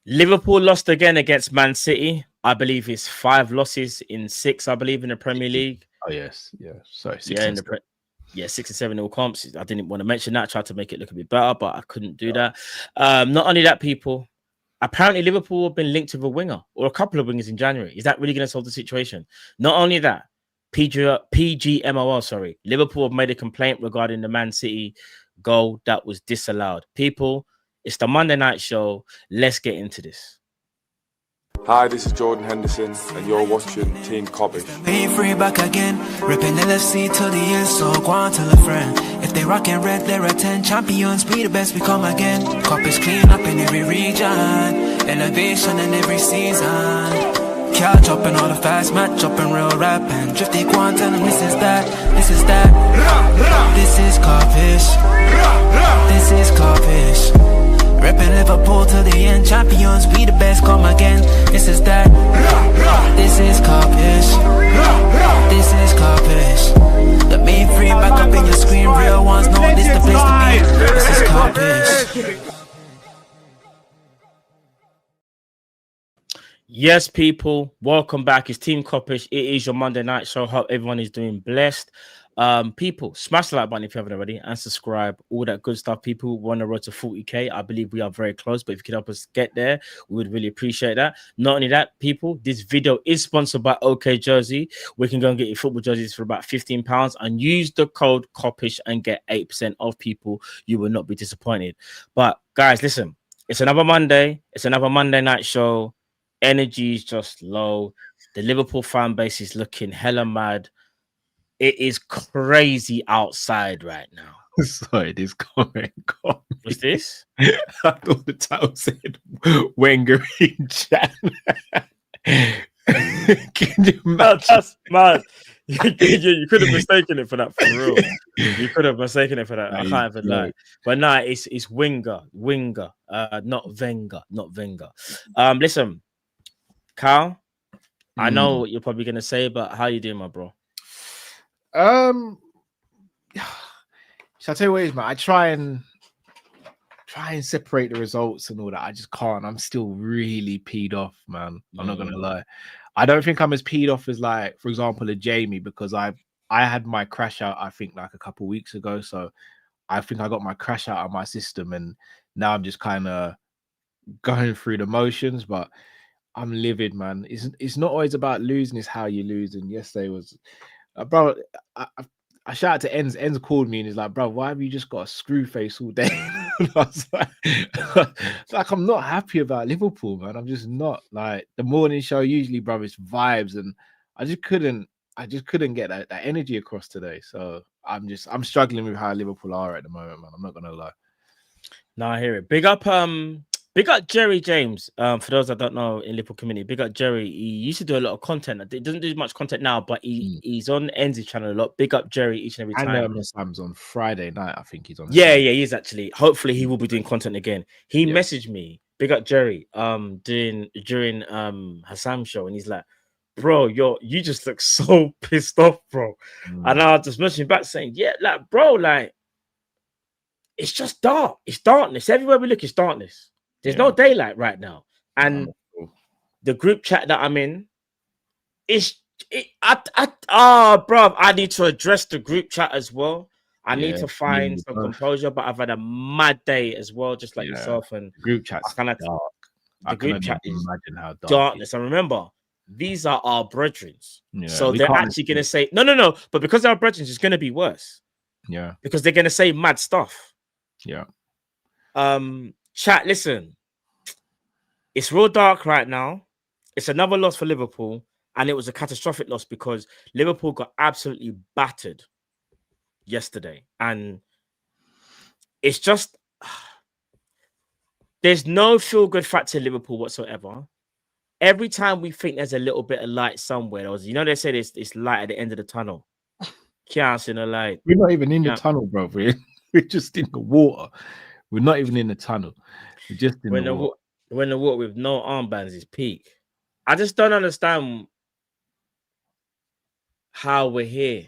Liverpool lost again against Man City. I believe it's 5 losses in 6, I believe, in the Premier League. Oh, yes. Yeah. Sorry. 6 and 7 all comps. I didn't want to mention that. I tried to make it look a bit better, but I couldn't do that. Not only that, people, apparently Liverpool have been linked with a winger or a couple of wingers in January. Is that really going to solve the situation? Not only that, Pgmol, sorry. Liverpool have made a complaint regarding the Man City goal that was disallowed. People, it's the Monday night show. Let's get into this. Hi, this is Jordan Henderson, and you're watching Team Kop-ish. Be free back again, ripping LFC till the end, so go on tell a friend. If they rockin' red, they're a 10 champions, we the best, we come again. Kop-ish clean up in every region, elevation in every season. Catch up in all the fast match up in real rap, and drifty quan tell them this is that, this is that. This is Kopish, this is Kopish. Reppin' Liverpool till the end, champions, we the best, come again. This is that. This is Kopish. This is Kopish. The main free back up in your screen, real ones know this the place to be. This is Kopish. Yes, people, welcome back. It's Team Kopish. It is your Monday night show. Hope everyone is doing blessed. People, smash the like button if you haven't already and subscribe, all that good stuff. People, we're on the road to 40k. I believe we are very close, but if you could help us get there, we would really appreciate that. Not only that, people, this video is sponsored by OK Jersey. We can go and get your football jerseys for about £15 and use the code Kopish and get 8% off. People, you will not be disappointed. But guys, listen, it's another Monday. It's another Monday night show. Energy is just low. The Liverpool fan base is looking hella mad. It is crazy outside right now. Sorry, this comment. What's this? I thought the title said Wenger in chat. Can you imagine? That's mad. You could have mistaken it for that, for real. You could have mistaken it for that. I can't even lie. But nah, it's Winger, not Wenger. Listen, Carl, I know what you're probably gonna say, but how you doing, my bro? Shall I tell you what it is, man? I try and separate the results and all that. I just can't. I'm still really peed off, man. I'm not gonna lie. I don't think I'm as peed off as, like, for example, a Jamie, because I had my crash out, I think, like a couple of weeks ago. So I think I got my crash out of my system, and now I'm just kind of going through the motions. But I'm livid, man. It's not always about losing; it's how you lose. And yesterday was. Bro, I shout out to Enz. Enz called me and he's like, bro, why have you just got a screw face all day? I was like, I'm not happy about Liverpool, man. I'm just not. Like, the morning show usually, bro, it's vibes, and I just couldn't get that energy across today. So I'm struggling with how Liverpool are at the moment, man. I'm not gonna lie. No, I hear it. Big up Jerry James. For those that don't know in Liverpool community, big up Jerry. He used to do a lot of content. He doesn't do much content now, but he's on Enzy's channel a lot. Big up Jerry each and every time. And Sam's on Friday night. I think he's on. Yeah, he is actually. Hopefully, he will be doing content again. He messaged me. Big up Jerry. During Hassam's show, and he's like, "Bro, you just look so pissed off, bro." And I just messaged back saying, "Yeah, like, bro, like, it's just dark. It's darkness everywhere we look. It's darkness." There's no daylight right now. And the group chat that I'm in, bro, I need to address the group chat as well. I need to find some composure, but I've had a mad day as well, just like yourself. And group chat's dark. The group chat is imagine how dark darkness. And remember, these are our brethren. So they're actually going to say, no, but because they're our brethren, it's going to be worse. Yeah. Because they're going to say mad stuff. Yeah. Chat, listen, it's real dark right now. It's another loss for Liverpool, and it was a catastrophic loss because Liverpool got absolutely battered yesterday. And it's just, there's no feel-good factor in Liverpool whatsoever. Every time we think there's a little bit of light somewhere, they say it's light at the end of the tunnel. Can't see the light. We're not even in the tunnel, bro. We're just in the water. We're not even in the tunnel. We're just in the water. When the water with no armbands is peak. I just don't understand how we're here.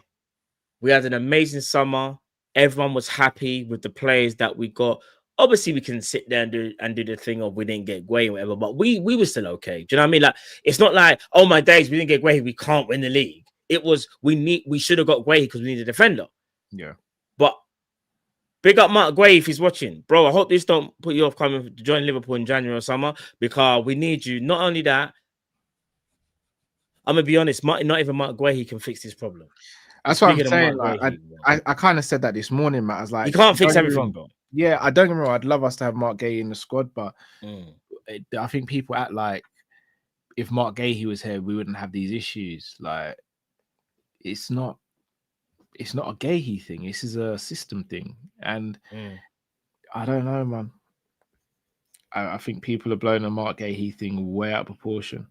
We had an amazing summer. Everyone was happy with the players that we got. Obviously, we can sit there and do the thing of we didn't get Gueye or whatever, but we were still okay. Do you know what I mean? Like, it's not like, oh my days, we didn't get Gueye, we can't win the league. It was we should have got Gueye because we need a defender. Yeah. But big up Mark Gueye if he's watching. Bro, I hope this don't put you off coming to join Liverpool in January or summer, because we need you. Not only that, I'm gonna be honest, not even Mark Gueye can fix this problem. That's what I'm saying. Like, I kind of said that this morning, Matt. I was like, you can't fix everything, bro. Yeah, I don't get me wrong. I'd love us to have Mark Gueye in the squad, but I think people act like if Mark Gueye was here, we wouldn't have these issues. Like, it's not a Gueye thing. This is a system thing, and I don't know, man. I think people are blowing the Mark Gueye thing way out of proportion.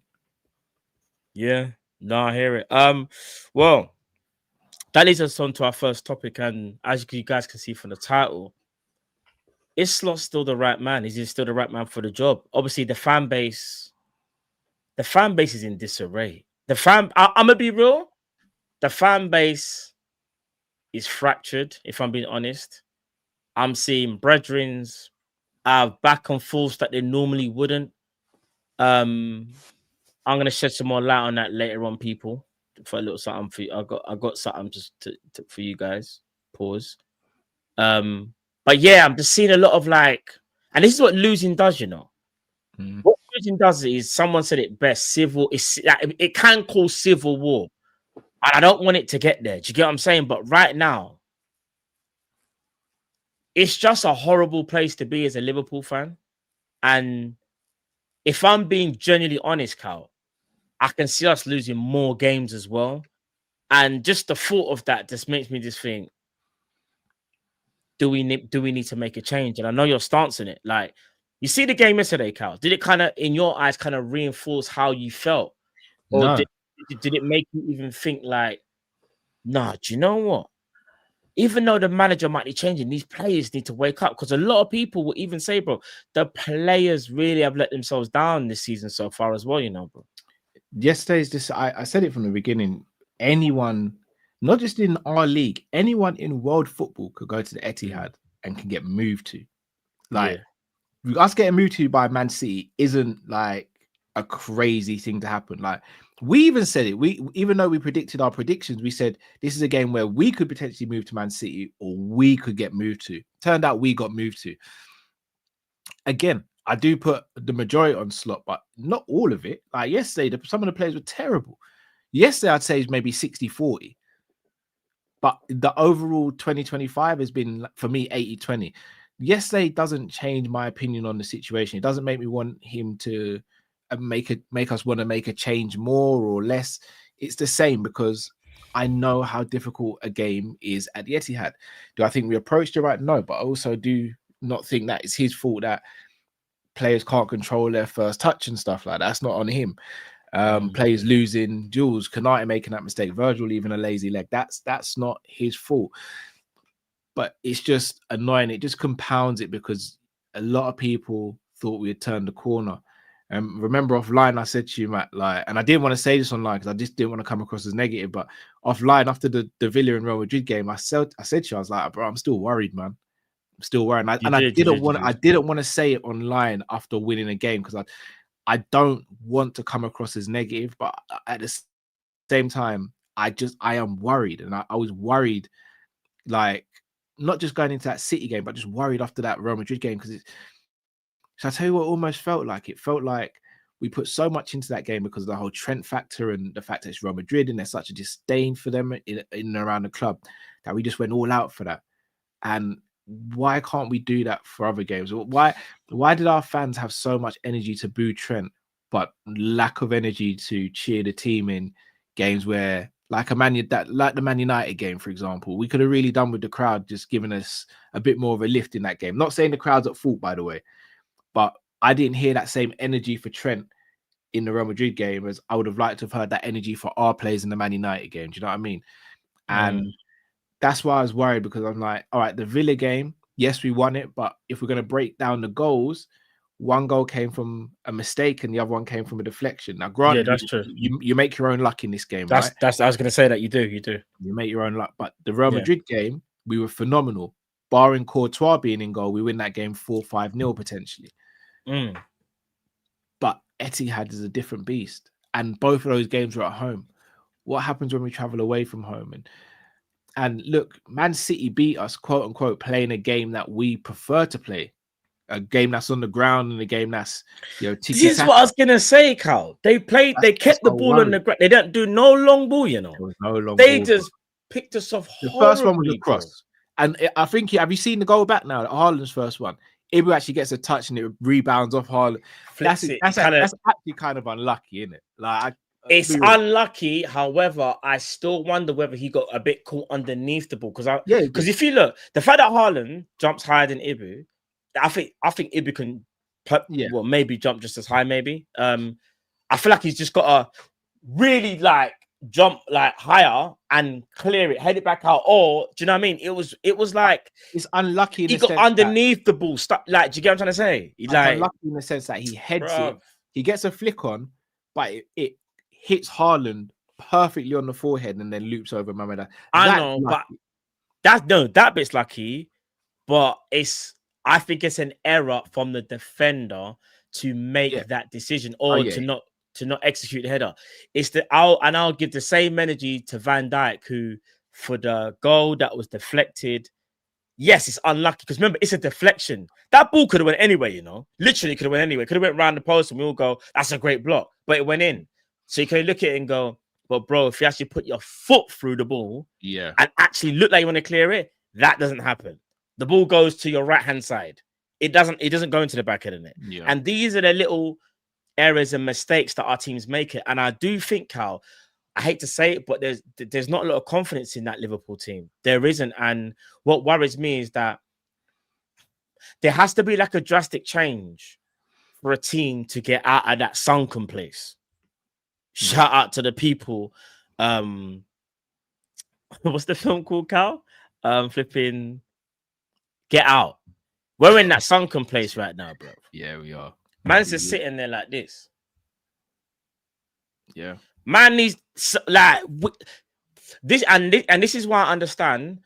Yeah, no, I hear it. Well, that leads us on to our first topic, and as you guys can see from the title, is Slot still the right man? Is he still the right man for the job? Obviously, the fan base is in disarray. I'm gonna be real. The fan base is fractured, if I'm being honest. I'm seeing brethrens have back and forth that they normally wouldn't. I'm gonna shed some more light on that later on, people. For a little something for you. I got something just for you guys. Pause. But yeah, I'm just seeing a lot of like, and this is what losing does, you know. What losing does is, someone said it best, it can cause civil war. And I don't want it to get there. Do you get what I'm saying? But right now, it's just a horrible place to be as a Liverpool fan. And if I'm being genuinely honest, Cal, I can see us losing more games as well. And just the thought of that just makes me just think, do we need to make a change? And I know your stance on it. Like, you see the game yesterday, Cal. Did it kind of, in your eyes, kind of reinforce how you felt? Or No. did it make you even think like, nah, do you know what? Even though the manager might be changing, these players need to wake up. Because a lot of people will even say, bro, the players really have let themselves down this season so far as well, you know, bro. Yesterday's just, I said it from the beginning. Anyone, not just in our league, anyone in world football could go to the Etihad and can get moved to. Like, us getting moved to by Man City isn't like a crazy thing to happen. Like, we even said it. Even though we predicted our predictions, we said this is a game where we could potentially move to Man City or we could get moved to. Turned out we got moved to. Again, I do put the majority on Slot, but not all of it. Like yesterday, some of the players were terrible. Yesterday, I'd say is maybe 60-40. But the overall 2025 has been, for me, 80-20. Yesterday doesn't change my opinion on the situation. It doesn't make me want him to make us want to make a change more or less. It's the same, because I know how difficult a game is at the Etihad. Do I think we approached it right? No, but I also do not think that it's his fault that players can't control their first touch and stuff like that. That's not on him. Players losing duels, Konate making that mistake, Virgil leaving a lazy leg. That's not his fault. But it's just annoying. It just compounds it, because a lot of people thought we had turned the corner. And remember offline, I said to you, Matt, like, and I didn't want to say this online because I just didn't want to come across as negative. But offline, after the Villa and Real Madrid game, I said to you, I was like, bro, I'm still worried, man. I'm still worried. I didn't want to say it online after winning a game, because I don't want to come across as negative. But at the same time, I am worried, and I was worried, like, not just going into that City game, but just worried after that Real Madrid game, because so I tell you what, it almost felt like. It felt like we put so much into that game because of the whole Trent factor and the fact that it's Real Madrid and there's such a disdain for them in and around the club, that we just went all out for that. And why can't we do that for other games? Why did our fans have so much energy to boo Trent, but lack of energy to cheer the team in games where, like the Man United game, for example, we could have really done with the crowd just giving us a bit more of a lift in that game. Not saying the crowd's at fault, by the way, but I didn't hear that same energy for Trent in the Real Madrid game as I would have liked to have heard that energy for our players in the Man United game. Do you know what I mean? And that's why I was worried, because I'm like, all right, the Villa game, yes, we won it, but if we're going to break down the goals, one goal came from a mistake and the other one came from a deflection. Now, granted, that's true. You make your own luck in this game, right? I was going to say that you do. You make your own luck. But the Real Madrid game, we were phenomenal. barring Courtois being in goal, we win that game 4-5-0 potentially. But Etihad is a different beast, and both of those games were at home. What happens when we travel away from home? And look, Man City beat us, quote unquote, playing a game that we prefer to play, a game that's on the ground and a game that's, this is what I was gonna say, Carl. They kept the ball on the ground. They don't do no long ball, There was no long they ball, just picked us off. The first one was a cross, and I think have you seen the goal back now? Haaland's first one. Ibu actually gets a touch and it rebounds off Haaland. That's actually kind of unlucky, isn't it? Like it's unlucky. However, I still wonder whether he got a bit caught underneath the ball because if you look, the fact that Haaland jumps higher than Ibu, I think Ibu can maybe jump just as high. Maybe I feel like he's just got to really like jump like higher and clear it, head it back out. Or do you know what I mean? It was like it's unlucky. He got underneath the ball. Like, do you get what I'm trying to say? He's like unlucky in the sense that he heads it. He gets a flick on, but it hits Haaland perfectly on the forehead and then loops over Mamada. I know, but that bit's lucky. But I think it's an error from the defender to make that decision or to not execute the header. I'll give the same energy to Van Dijk, who for the goal that was deflected. Yes, it's unlucky because remember, it's a deflection. That ball could have went anyway, literally could have went anyway. Could have went round the post and we all go, that's a great block, but it went in. So you can look at it and go, but bro, if you actually put your foot through the ball, and actually look like you want to clear it, that doesn't happen. The ball goes to your right hand side. It doesn't go into the back of the net. Yeah. And these are the little errors and mistakes that our teams make it. And I do think, Cal, I hate to say it, but there's not a lot of confidence in that Liverpool team. There isn't. And what worries me is that there has to be like a drastic change for a team to get out of that sunken place. Shout out to the people. What's the film called, Cal? Flipping Get Out. We're in that sunken place right now, bro. Yeah, we are. Man's just sitting there like this. Yeah. Man needs like this, and this is why I understand.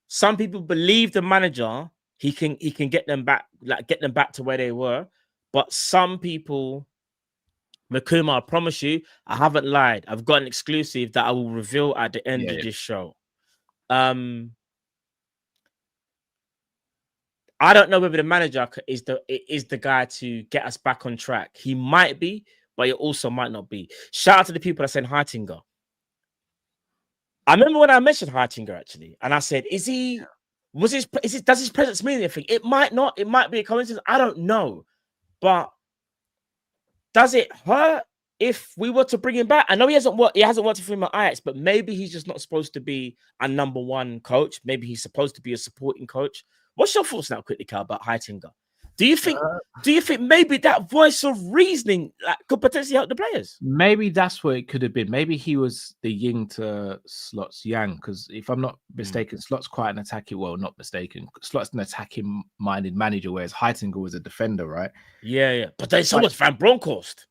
Some people believe the manager he can get them back to where they were, but some people, Makuma, I promise you, I haven't lied. I've got an exclusive that I will reveal at the end of this show. I don't know whether the manager is the guy to get us back on track. He might be, but it also might not be. Shout out to the people that said Heitinga. I remember when I mentioned Heitinga actually, and I said, does his presence mean anything? It might not. It might be a coincidence. I don't know, but does it hurt if we were to bring him back? I know he hasn't worked for him at Ajax, but maybe he's just not supposed to be a number one coach. Maybe he's supposed to be a supporting coach. What's your thoughts now, quickly, Cal, about Heitinga? Do you think maybe that voice of reasoning could potentially help the players? Maybe that's what it could have been. Maybe he was the yin to Slot's yang, because if I'm not mistaken, Slot's quite an attacking. Well, not mistaken. Slot's an attacking-minded manager, whereas Heitinga was a defender, right? Yeah. But there's so much Van Bronckhorst.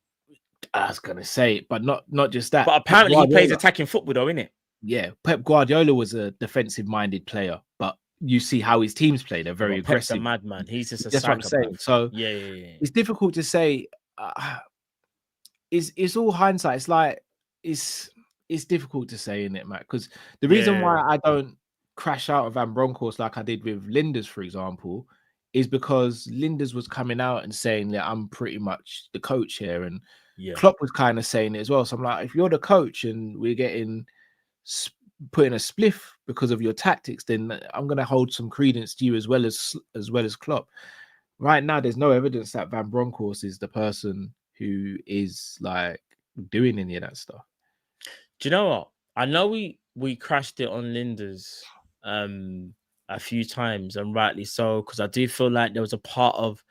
I was gonna say, but not just that. But apparently he plays attacking football, though, innit? Yeah, Pep Guardiola was a defensive-minded player, but you see how his teams play; they're very aggressive. Pep's a madman. He's just a That's what I'm saying. So yeah. It's difficult to say. It's all hindsight. It's like it's difficult to say, isn't it, Matt? Because the reason why I don't crash out of Van Bronckhorst like I did with Linders, for example, is because Linders was coming out and saying that I'm pretty much the coach here, and Klopp was kind of saying it as well. So I'm like, if you're the coach and we're getting put in a spliff because of your tactics, then I'm going to hold some credence to you as well as Klopp. Right now, there's no evidence that Van Bronckhorst is the person who is like doing any of that stuff. Do you know what? I know we crashed it on Linders a few times, and rightly so, because I do feel like there was a part of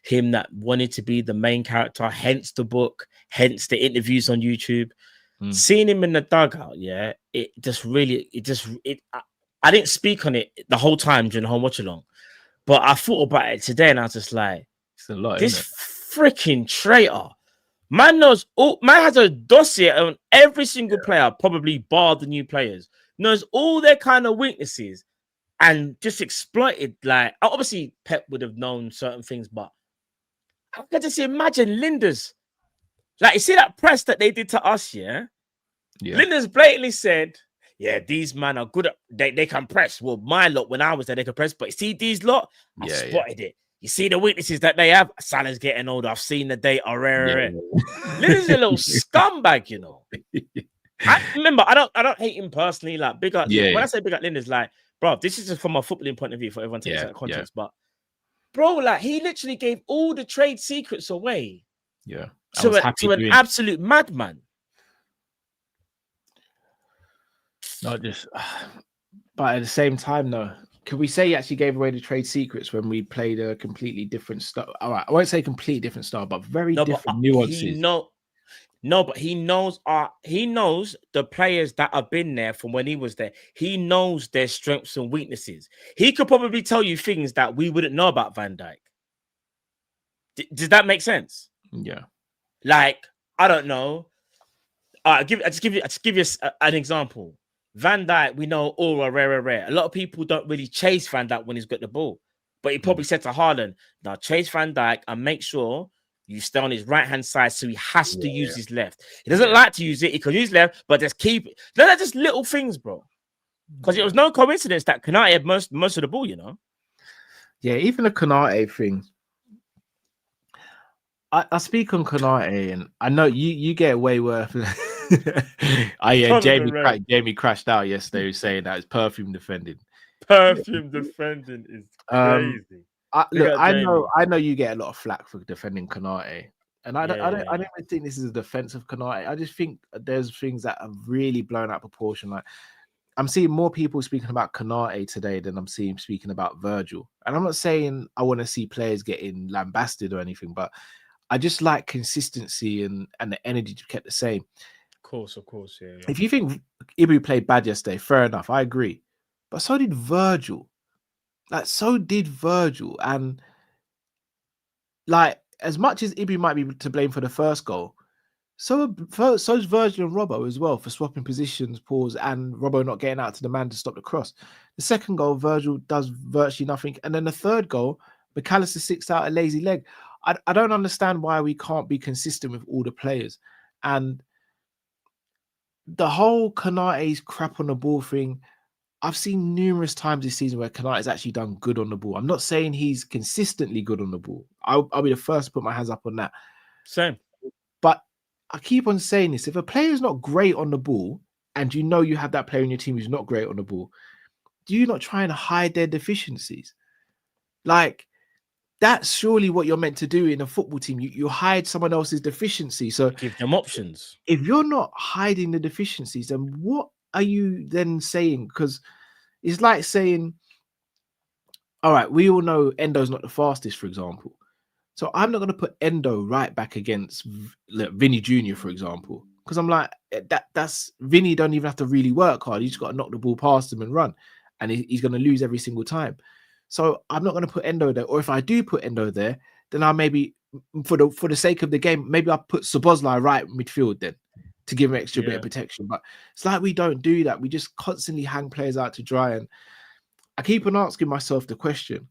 him that wanted to be the main character, hence the book, hence the interviews on YouTube. Seeing him in the dugout, I didn't speak on it the whole time during the whole watch along, but I thought about it today and I was just like, it's a lot, this freaking traitor. Man has a dossier on every single player, probably bar the new players, knows all their kind of weaknesses, and just exploited. Like, obviously, Pep would have known certain things, but I can just imagine Linda's. Like, you see that press that they did to us, yeah? Linda's blatantly said, yeah, these men are good at, they can press. Well, my lot, when I was there, they could press, but you see these lot, I spotted it. You see the weaknesses that they have? Salah's getting older. I've seen the data. Linda's a little scumbag, you know. I remember, I don't hate him personally. Like, big up. When I say big up Linda's, like, bro, this is just from a footballing point of view for everyone to take that context. But, bro, like, he literally gave all the trade secrets away. Yeah. To an absolute madman. Not just, but at the same time, though, could we say he actually gave away the trade secrets when we played a completely different style? All right, I won't say completely different style, but very different nuances. But he knows the players that have been there from when he was there. He knows their strengths and weaknesses. He could probably tell you things that we wouldn't know about Van Dijk. Does that make sense? Yeah. Like, I don't know. I just give you an example. Van Dijk, we know all are rare. A lot of people don't really chase Van Dijk when he's got the ball. But he probably said to Haaland, now chase Van Dijk and make sure you stay on his right-hand side, so he has to use his left. He doesn't like to use it. He can use left, but just keep it. They're just little things, bro. Because it was no coincidence that Konate had most of the ball, you know? Yeah, even the Konate thing. I speak on Konate, and I know you get way worse. Jamie crashed out yesterday. He was saying that it's perfume defending. Perfume defending is crazy. I know you get a lot of flack for defending Konate, and I don't even think this is a defense of Konate. I just think there's things that are really blown out proportion. Like, I'm seeing more people speaking about Konate today than I'm seeing speaking about Virgil. And I'm not saying I want to see players getting lambasted or anything, but I just like consistency and the energy to keep the same. Of course, yeah. If you think Ibu played bad yesterday, fair enough, I agree. But so did Virgil. And like, as much as Ibu might be to blame for the first goal, so's Virgil and Robbo as well for swapping positions, pause, and Robbo not getting out to the man to stop the cross. The second goal, Virgil does virtually nothing. And then the third goal, McAllister sticks out a lazy leg. I don't understand why we can't be consistent with all the players. And the whole Konate's crap on the ball thing, I've seen numerous times this season where Konate's actually done good on the ball. I'm not saying he's consistently good on the ball. I'll be the first to put my hands up on that. Same. But I keep on saying this. If a player is not great on the ball, and you know you have that player in your team who's not great on the ball, do you not try and hide their deficiencies? Like, that's surely what you're meant to do in a football team. You hide someone else's deficiency. So give them options. If you're not hiding the deficiencies, then what are you then saying? Because it's like saying, all right, we all know Endo's not the fastest, for example. So I'm not going to put Endo right back against Vinny Jr., for example. Because I'm like, that's Vinny don't even have to really work hard. He's just got to knock the ball past him and run. And he's going to lose every single time. So I'm not going to put Endo there. Or if I do put Endo there, then I'll maybe, for the sake of the game, maybe I'll put Szoboszlai right midfield then to give him extra bit of protection. But it's like we don't do that. We just constantly hang players out to dry. And I keep on asking myself the question,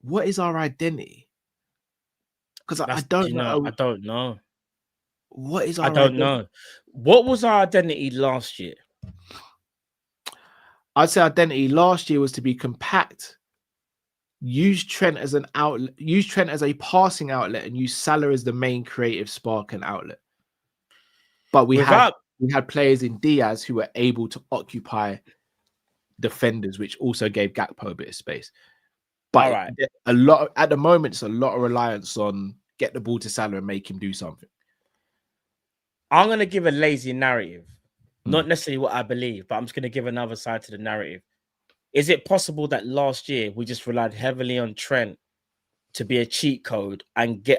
what is our identity? Because I don't know. I don't know. What is our identity? Know. What was our identity last year? I'd say identity last year was to be compact, use Trent as an outlet, use Trent as a passing outlet, and use Salah as the main creative spark and outlet. But we had players in Diaz who were able to occupy defenders, which also gave Gakpo a bit of space. But a lot at the moment, it's a lot of reliance on get the ball to Salah and make him do something. I'm going to give a lazy narrative. Not necessarily what I believe, but I'm just going to give another side to the narrative. Is it possible that last year we just relied heavily on Trent to be a cheat code and do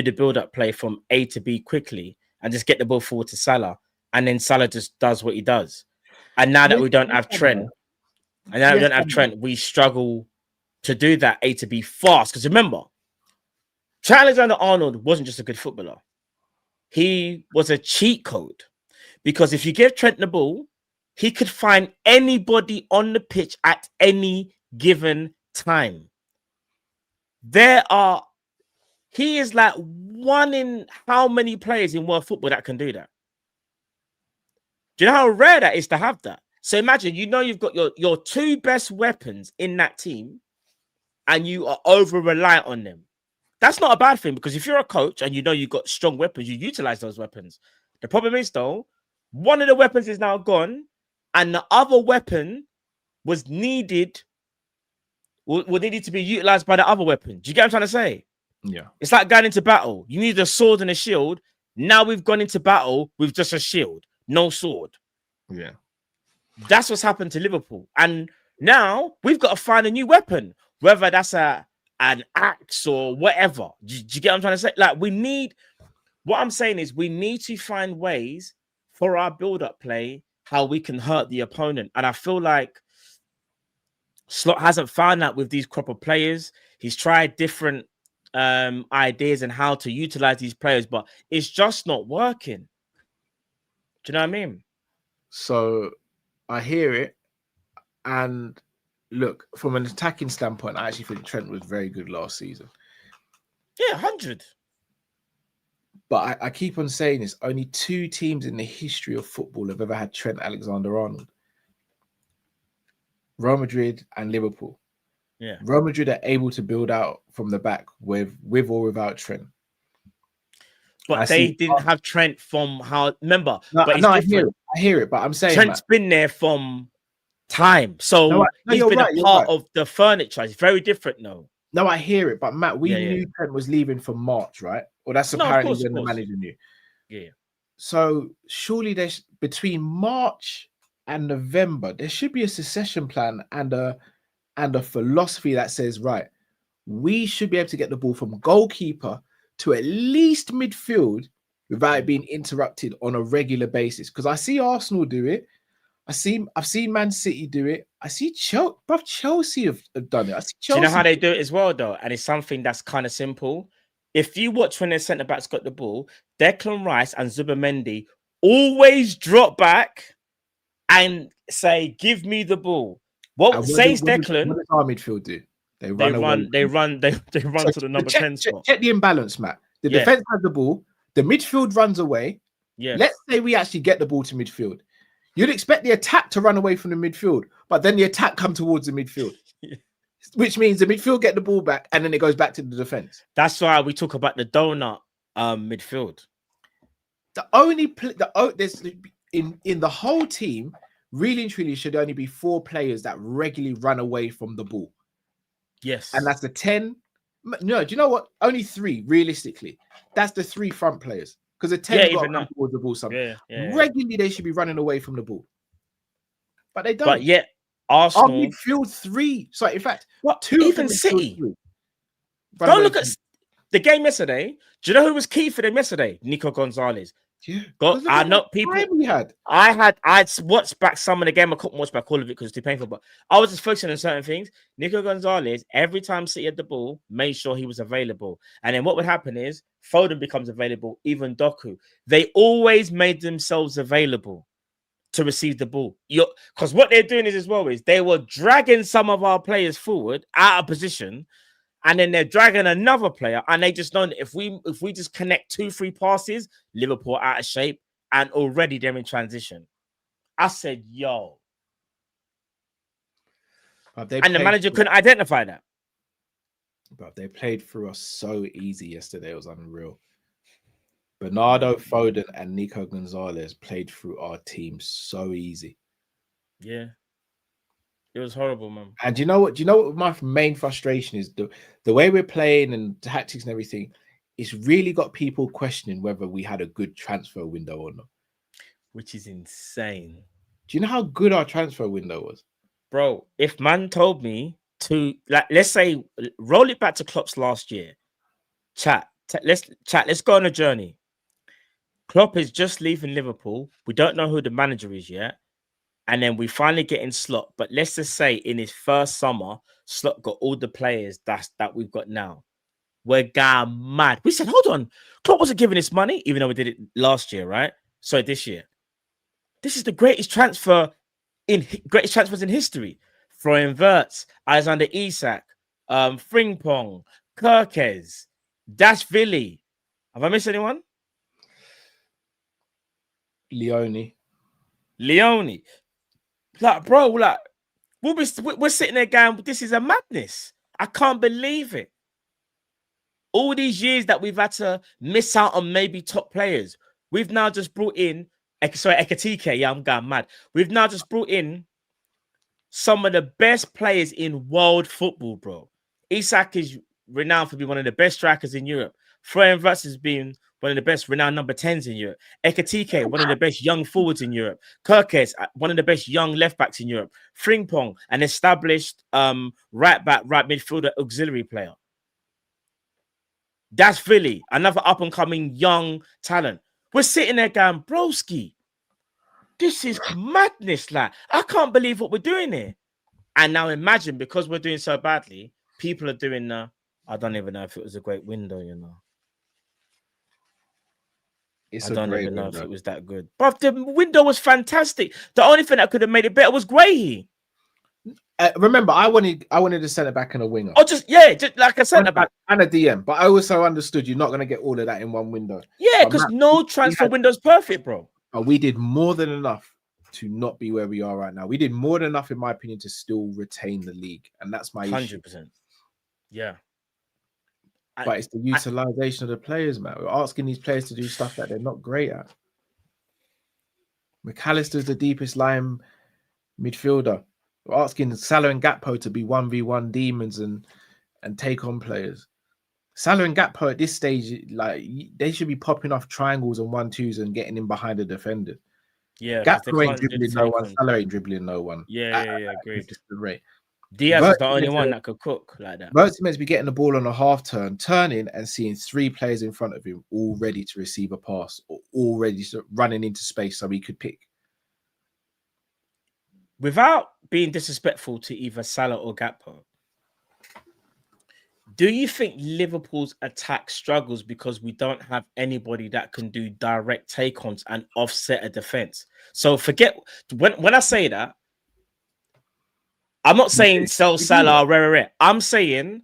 the build-up play from A to B quickly and just get the ball forward to Salah, and then Salah just does what he does? And now that we don't have Trent, we struggle to do that A to B fast. Because remember, Trent Alexander-Arnold wasn't just a good footballer. He was a cheat code. Because if you give Trent the ball he could find anybody on the pitch at any given time. He is like one in how many players in world football that can do that? Do you know how rare that is to have that? So imagine, you've got your two best weapons in that team and you are over-reliant on them. That's not a bad thing, because if you're a coach and you've got strong weapons, you utilize those weapons. The problem is, though, one of the weapons is now gone and the other weapon was needed to be utilized by the other weapon. Do you get what I'm trying to say? Yeah. It's like going into battle. You need a sword and a shield. Now we've gone into battle with just a shield, no sword. Yeah. That's what's happened to Liverpool. And now we've got to find a new weapon, whether that's an axe or whatever. Do you get what I'm trying to say? Like, what I'm saying is we need to find ways for our build-up play, how we can hurt the opponent. And I feel like Slot hasn't found that with these crop of players. He's tried different ideas and how to utilize these players, but it's just not working. Do you know what I mean? So I hear it. And look, from an attacking standpoint, I actually think Trent was very good last season. Yeah, 100. But I keep on saying this. Only 2 teams in the history of football have ever had Trent Alexander-Arnold. Real Madrid and Liverpool. Yeah. Real Madrid are able to build out from the back with or without Trent. But they didn't have Trent from how... Remember, I hear it, but I'm saying... Trent's been there from time. So he's been a part of the furniture. It's very different now. No, I hear it, but Matt, we knew Trent was leaving for March, right? Well, that's apparently when the manager knew. Yeah. So surely there's between March and November, there should be a succession plan and a philosophy that says, right, we should be able to get the ball from goalkeeper to at least midfield without it being interrupted on a regular basis. Because I see Arsenal do it. I've seen Man City do it. I see Chelsea have done it. Do you know how they do it as well, though? And it's something that's kind of simple. If you watch when their centre backs got the ball, Declan Rice and Zubimendi always drop back and say, "Give me the ball." What says Declan? What does our midfield do? They run to the number 10 spot. Check the imbalance, Matt. The defense has the ball. The midfield runs away. Yeah. Let's say we actually get the ball to midfield. You'd expect the attack to run away from the midfield, but then the attack come towards the midfield, which means the midfield get the ball back and then it goes back to the defense. That's why we talk about the donut midfield. There's in the whole team, really and truly, should only be 4 players that regularly run away from the ball. Yes, and that's the 10. No, do you know what? Only 3 realistically. That's the 3 front players. Because the 10 got to run towards the ball. Regularly, they should be running away from the ball, but they don't. But yet, Arsenal midfield 3. So in fact, 2 even City. Don't look at the game yesterday. Do you know who was key for them yesterday? Nico Gonzalez. Yeah, I know people. I watched back some of the game. I couldn't watch back all of it because it's too painful. But I was just focusing on certain things. Nico Gonzalez, every time City had the ball, made sure he was available. And then what would happen is Foden becomes available, even Doku. They always made themselves available to receive the ball. Because what they're doing is they were dragging some of our players forward out of position. And then they're dragging another player, and they just know that if we just connect 2-3 passes, Liverpool out of shape, and already they're in transition. I said, yo. And the manager couldn't identify that. But they played through us so easy yesterday. It was unreal. Bernardo, Foden, and Nico Gonzalez played through our team so easy. Yeah. It was horrible, man. And do you know what my main frustration is? The way we're playing and tactics and everything, it's really got people questioning whether we had a good transfer window or not. Which is insane. Do you know how good our transfer window was? Bro, if man told me to, let's say, roll it back to Klopp's last year. Let's go on a journey. Klopp is just leaving Liverpool. We don't know who the manager is yet. And then we finally get in Slot. But let's just say in his first summer, Slot got all the players that we've got now. We're gone mad. We said, hold on. Klopp wasn't giving us money, even though we did it last year, right? So this year. This is the greatest transfer greatest transfers in history. Florian Wirtz, Alexander Isak, Frimpong, Kirkes, Dashvili. Have I missed anyone? Leone. Like, bro, like, we're sitting there going, this is a madness. I can't believe it. All these years that we've had to miss out on maybe top players, we've now just brought in, Ekatike, yeah, I'm going mad. We've now just brought in some of the best players in world football, bro. Isak is renowned for being one of the best strikers in Europe. Florian Wirtz has been one of the best renowned number 10s in Europe. Ekatike, one of the best young forwards in Europe. Kirkes, one of the best young left backs in Europe. Frimpong, an established right back, right midfielder, auxiliary player. That's Philly, another up and coming young talent. We're sitting there going, broski, this is madness. Like, I can't believe what we're doing here. And now imagine, because we're doing so badly, people are doing I don't even know if it was a great window, you know. I don't even know if it was that good. But the window was fantastic. The only thing that could have made it better was Guehi. Remember, I wanted a centre back and a winger. Oh, just like a centre back and a DM. But I also understood you're not going to get all of that in one window. Yeah, because no transfer window's perfect, bro. But we did more than enough to not be where we are right now. We did more than enough, in my opinion, to still retain the league, and that's my 100%. Issue. Yeah. But it's the utilization of the players, man. We're asking these players to do stuff that they're not great at. McAllister's the deepest line midfielder. We're asking Salah and Gakpo to be 1v1 demons and take on players. Salah and Gakpo at this stage, like, they should be popping off triangles and 1-2s and getting in behind the defender. Yeah, Gakpo ain't dribbling no one. Salah ain't dribbling no one. Yeah, agreed. Just the rate. Diaz is the only one that could cook like that. Wirtz meant to be getting the ball on a half turn, turning and seeing 3 players in front of him all ready to receive a pass or already running into space so he could pick. Without being disrespectful to either Salah or Gakpo, do you think Liverpool's attack struggles because we don't have anybody that can do direct take-ons and offset a defense? So forget, when I say that, I'm not saying sell Salah, rare. I'm saying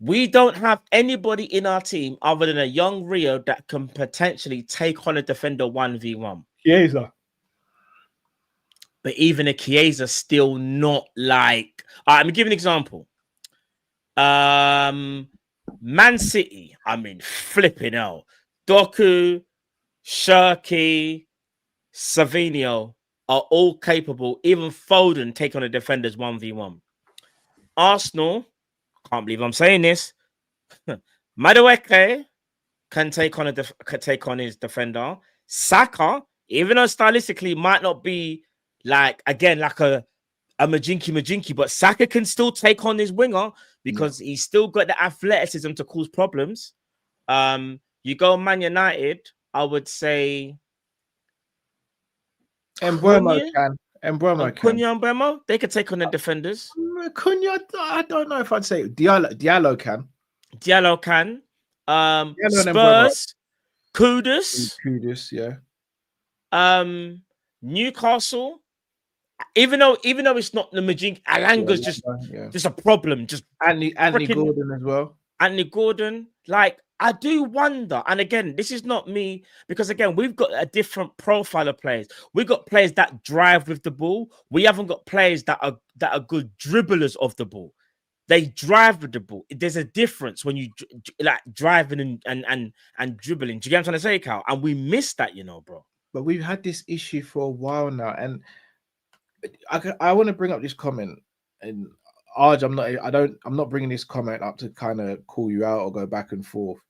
we don't have anybody in our team other than a young Rio that can potentially take on a defender 1v1. Chiesa. But even a Chiesa still not like... All right, let me give you an example. Man City, I mean, flipping hell. Doku, Shirky, Savinio are all capable. Even Foden take on a defender's 1v1. Arsenal, can't believe I'm saying this. Madueke can take on his defender. Saka, even though stylistically might not be like a Majinki, but Saka can still take on his winger because he's still got the athleticism to cause problems. You go Man United, I would say Mbeumo can. Cunha and Mbeumo, they could take on the defenders. Cunha, I don't know if I'd say Diallo can. Diallo can. Spurs, Kudus, yeah. Newcastle. Even though it's not the Majink, Alanga's just a problem. Just Anthony Gordon as well. Anthony Gordon, like, I do wonder, and again, this is not me, because again, we've got a different profile of players. We've got players that drive with the ball. We haven't got players that are good dribblers of the ball. They drive with the ball. There's a difference when you like driving and dribbling. Do you get what I'm trying to say, Cal? And we miss that, bro. But we've had this issue for a while now, and I want to bring up this comment, and Arj, I'm not bringing this comment up to kind of call you out or go back and forth.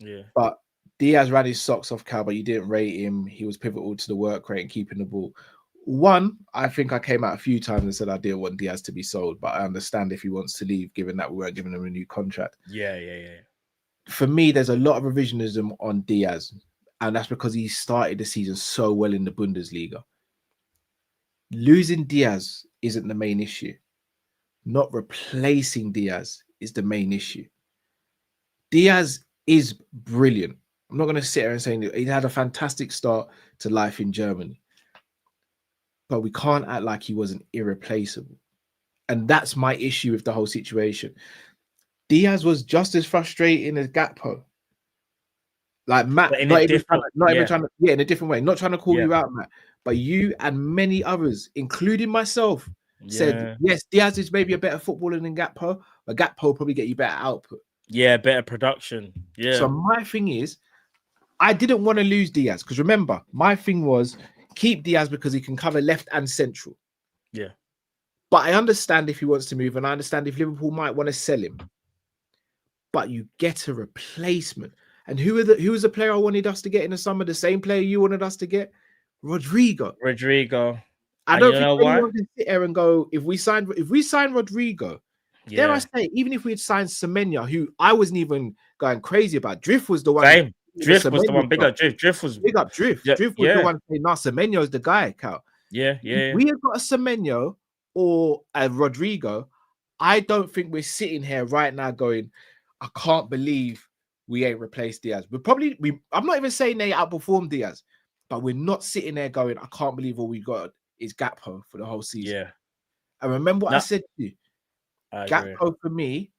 Yeah. But Diaz ran his socks off, Cal, but you didn't rate him. He was pivotal to the work rate and keeping the ball. One, I think I came out a few times and said I didn't want Diaz to be sold, but I understand if he wants to leave, given that we weren't giving him a new contract. Yeah. For me, there's a lot of revisionism on Diaz, and that's because he started the season so well in the Bundesliga. Losing Diaz isn't the main issue. Not replacing Diaz is the main issue. Diaz is brilliant. I'm not going to sit here and say he had a fantastic start to life in Germany. but we can't act like he wasn't irreplaceable. And that's my issue with the whole situation. Diaz was just as frustrating as Gakpo. Like Matt, But in not a even different, trying to, in a different way, not trying to call you out, Matt. But you and many others, including myself, said, yes, Diaz is maybe a better footballer than Gakpo, but Gakpo will probably get you better output. Yeah, better production. Yeah. So my thing is, I didn't want to lose Diaz because remember, my thing was keep Diaz because he can cover left and central. Yeah. But I understand if he wants to move, and I understand if Liverpool might want to sell him. But you get a replacement. And who was the player I wanted us to get in the summer? The same player you wanted us to get? Rodrygo. I don't think anyone can sit there and go, if we sign Rodrygo, dare I say, even if we had signed Semenya, who I wasn't even going crazy about, Drift was the one. Same. Drift was the one. Big up Drift. Drift was big up Drift. Drift was the one saying, "No, Semenyo's the guy, Cal." If we had got a Semenyo or a Rodrygo, I don't think we're sitting here right now going, I can't believe we ain't replaced Diaz. I'm not even saying they outperformed Diaz, but we're not sitting there going, I can't believe all we got is Gakpo for the whole season. Yeah. And remember what I said to you. Gakpo for me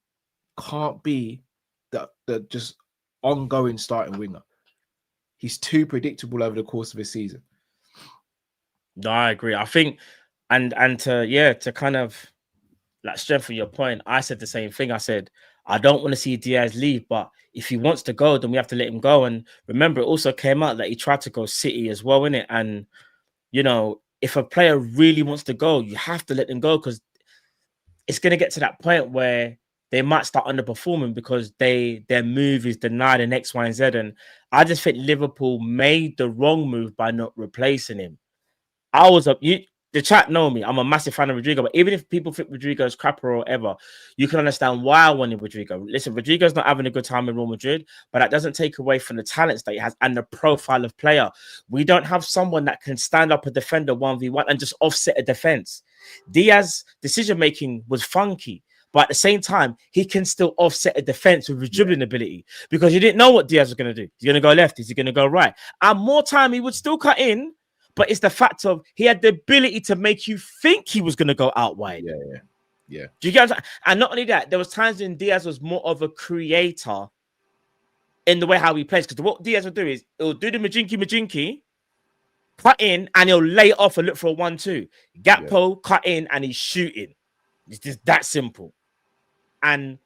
can't be the just ongoing starting winger. He's too predictable over the course of a season. No, I agree. I think, and to kind of like strengthen your point, I said the same thing. I said, I don't want to see Diaz leave, but if he wants to go, then we have to let him go. And remember, it also came out that he tried to go City as well, innit? And, you know, if a player really wants to go, you have to let them go because it's going to get to that point where they might start underperforming because their move is denied in X, Y, and Z. And I just think Liverpool made the wrong move by not replacing him. The chat know me. I'm a massive fan of Rodrygo, but even if people think Rodrygo is crap or whatever, you can understand why I wanted Rodrygo. Listen, Rodrygo's not having a good time in Real Madrid, but that doesn't take away from the talents that he has and the profile of player. We don't have someone that can stand up a defender 1v1 and just offset a defense. Diaz's decision-making was funky, but at the same time, he can still offset a defense with his dribbling ability because you didn't know what Diaz was going to do. He's going to go left. Is he going to go right? And more time, he would still cut in. But it's the fact of he had the ability to make you think he was going to go out wide. Yeah. Do you get what I'm saying? And not only that, there was times when Diaz was more of a creator in the way how he plays. Because what Diaz will do is he'll do the majinky, cut in, and he'll lay it off and look for a 1-2. Gakpo, cut in, and he's shooting. It's just that simple. And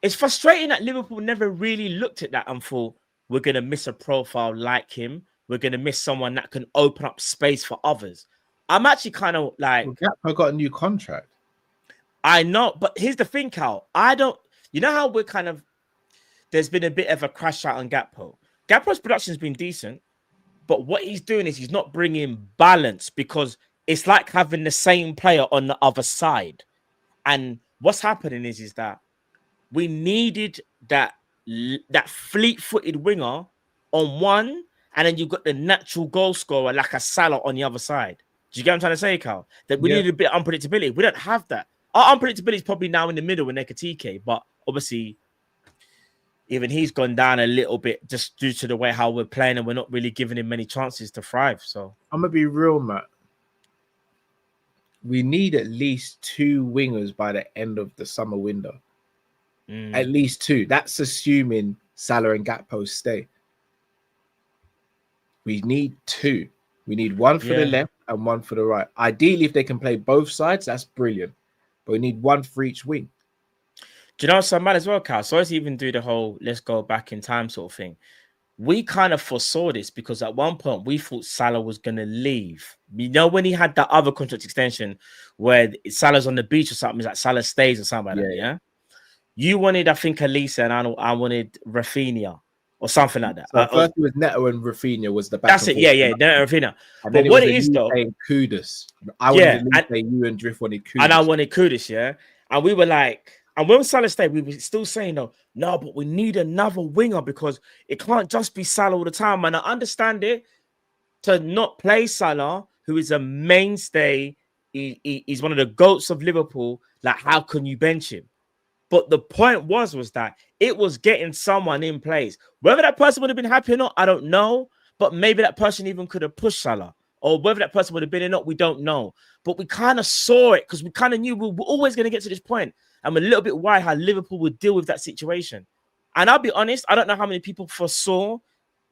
it's frustrating that Liverpool never really looked at that and thought, we're going to miss a profile like him. We're going to miss someone that can open up space for others. I'm actually kind of like... Gakpo got a new contract. I know, but here's the thing, Cal. You know how we're kind of... There's been a bit of a crash out on Gakpo. Gakpo's production has been decent, but what he's doing is he's not bringing balance because it's like having the same player on the other side. And what's happening is that we needed that fleet-footed winger on one, and then you've got the natural goal scorer like a Salah on the other side. Do you get what I'm trying to say, Carl? That we need a bit of unpredictability. We don't have that. Our unpredictability is probably now in the middle with Ekitike, but obviously even he's gone down a little bit just due to the way how we're playing and we're not really giving him many chances to thrive. So I'm going to be real, Matt. We need at least 2 wingers by the end of the summer window. At least 2. That's assuming Salah and Gakpo stay. We need 2. We need one for the left and one for the right. Ideally, if they can play both sides, that's brilliant. But we need one for each wing. Do you know what's so mad as well, Cal? So let's even do the whole let's go back in time sort of thing. We kind of foresaw this because at one point we thought Salah was going to leave. You know, when he had that other contract extension where Salah's on the beach or something, it's like Salah stays or something like that, yeah? You wanted, I think, Elisa, and I wanted Rafinha or something like that. So first it was Neto and Rafinha was the back. That's it, yeah, Neto and Rafinha. And but what it is though, Kudus. I wanted to say you and Drift wanted Kudus. And I wanted Kudus, yeah. And we were like, and when Salah stayed, we were still saying no, but we need another winger because it can't just be Salah all the time. And I understand it to not play Salah, who is a mainstay. He's one of the GOATs of Liverpool. Like, how can you bench him? But the point was that it was getting someone in place. Whether that person would have been happy or not, I don't know. But maybe that person even could have pushed Salah or whether that person would have been or not, we don't know. But we kind of saw it because we kind of knew we were always going to get to this point. And we're a little bit worried how Liverpool would deal with that situation. And I'll be honest, I don't know how many people foresaw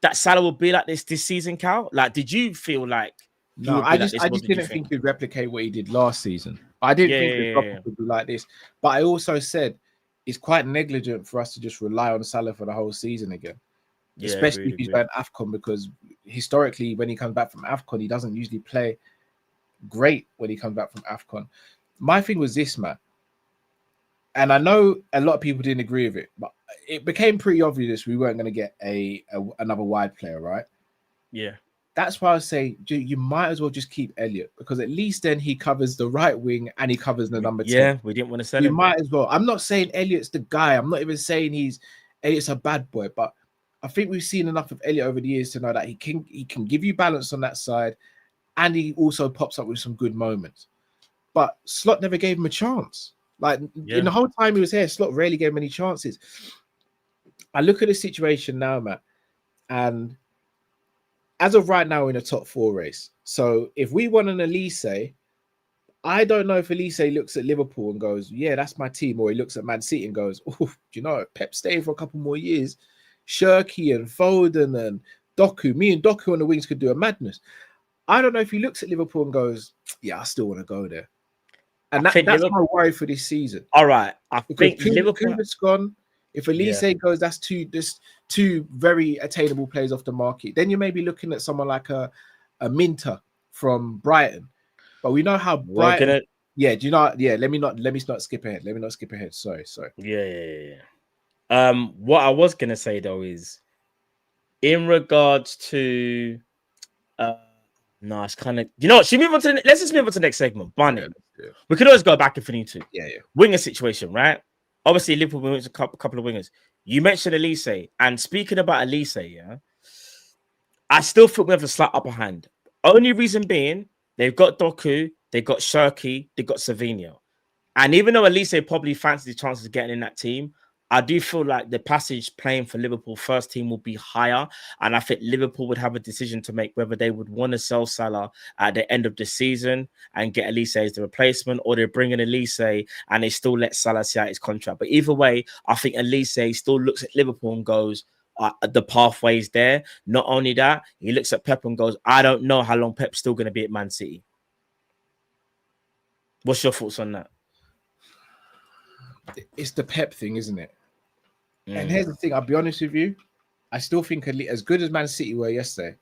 that Salah would be like this season, Cal. Like, did you feel like... No, I just didn't think he'd replicate what he did last season. I didn't think the would be like this. But I also said it's quite negligent for us to just rely on Salah for the whole season again. Especially if he's going AFCON, because historically, when he comes back from AFCON, he doesn't usually play great when he comes back from AFCON. My thing was this, man. And I know a lot of people didn't agree with it, but it became pretty obvious we weren't going to get another wide player, right? Yeah. That's why I say you might as well just keep Elliot, because at least then he covers the right wing and he covers the number 10. Yeah, we didn't want to sell him. You might as well. I'm not saying Elliot's the guy. I'm not even saying Elliot's a bad boy, but I think we've seen enough of Elliot over the years to know that he can give you balance on that side, and he also pops up with some good moments. But Slot never gave him a chance. Like in the whole time he was here, Slot rarely gave him any chances. I look at the situation now, Matt, and as of right now, we're in a top 4 race. So if we want an Elise, I don't know if Elise looks at Liverpool and goes, yeah, that's my team. Or he looks at Man City and goes, oh, do you know, Pep staying for a couple more years. Shirky and Foden and Doku. Me and Doku on the wings could do a madness. I don't know if he looks at Liverpool and goes, yeah, I still want to go there. And that's my worry for this season. All right. I think Liverpool has gone. If Elise goes, that's two very attainable players off the market. Then you may be looking at someone like a Minteh from Brighton. But we know how Brighton. Yeah, do you know? Yeah, let me not skip ahead. Sorry. Yeah. What I was gonna say though is, in regards to, no, it's kind of, you know what? Should we move on to let's just move on to the next segment. Bunny. Yeah. We could always go back if we need to. Yeah. Winger situation, right? Obviously, Liverpool went a couple of wingers. You mentioned Elise, and speaking about Elise, I still think we have a slight upper hand. Only reason being, they've got Doku, they've got Shirky, they've got Savinho. And even though Elise probably fancies the chances of getting in that team, I do feel like the passage playing for Liverpool first team will be higher. And I think Liverpool would have a decision to make whether they would want to sell Salah at the end of the season and get Elise as the replacement, or they bring in Elise and they still let Salah see out his contract. But either way, I think Elise still looks at Liverpool and goes, the pathway's there. Not only that, he looks at Pep and goes, I don't know how long Pep's still going to be at Man City. What's your thoughts on that? It's the Pep thing, isn't it? And here's the thing, I'll be honest with you, I still think as good as Man City were yesterday,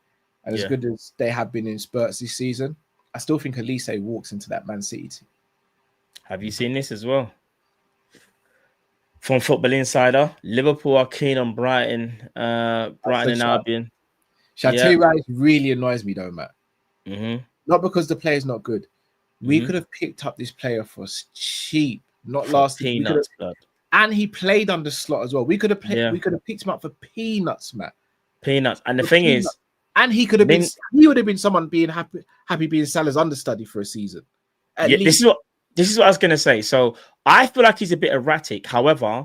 and as good as they have been in spurts this season, I still think Elise walks into that Man City team. Have you seen this as well? From Football Insider, Liverpool are keen on Brighton and Albion. Shall I tell you why it really annoys me though, Matt? Mm-hmm. Not because the player's not good. We could have picked up this player for cheap, not last season. And he played under Slot as well. We could have we could have picked him up for peanuts, Matt. Peanuts. And the thing is, and he could have been. He would have been someone being happy being Salah's understudy for a season. This is what I was gonna say. So I feel like he's a bit erratic. However,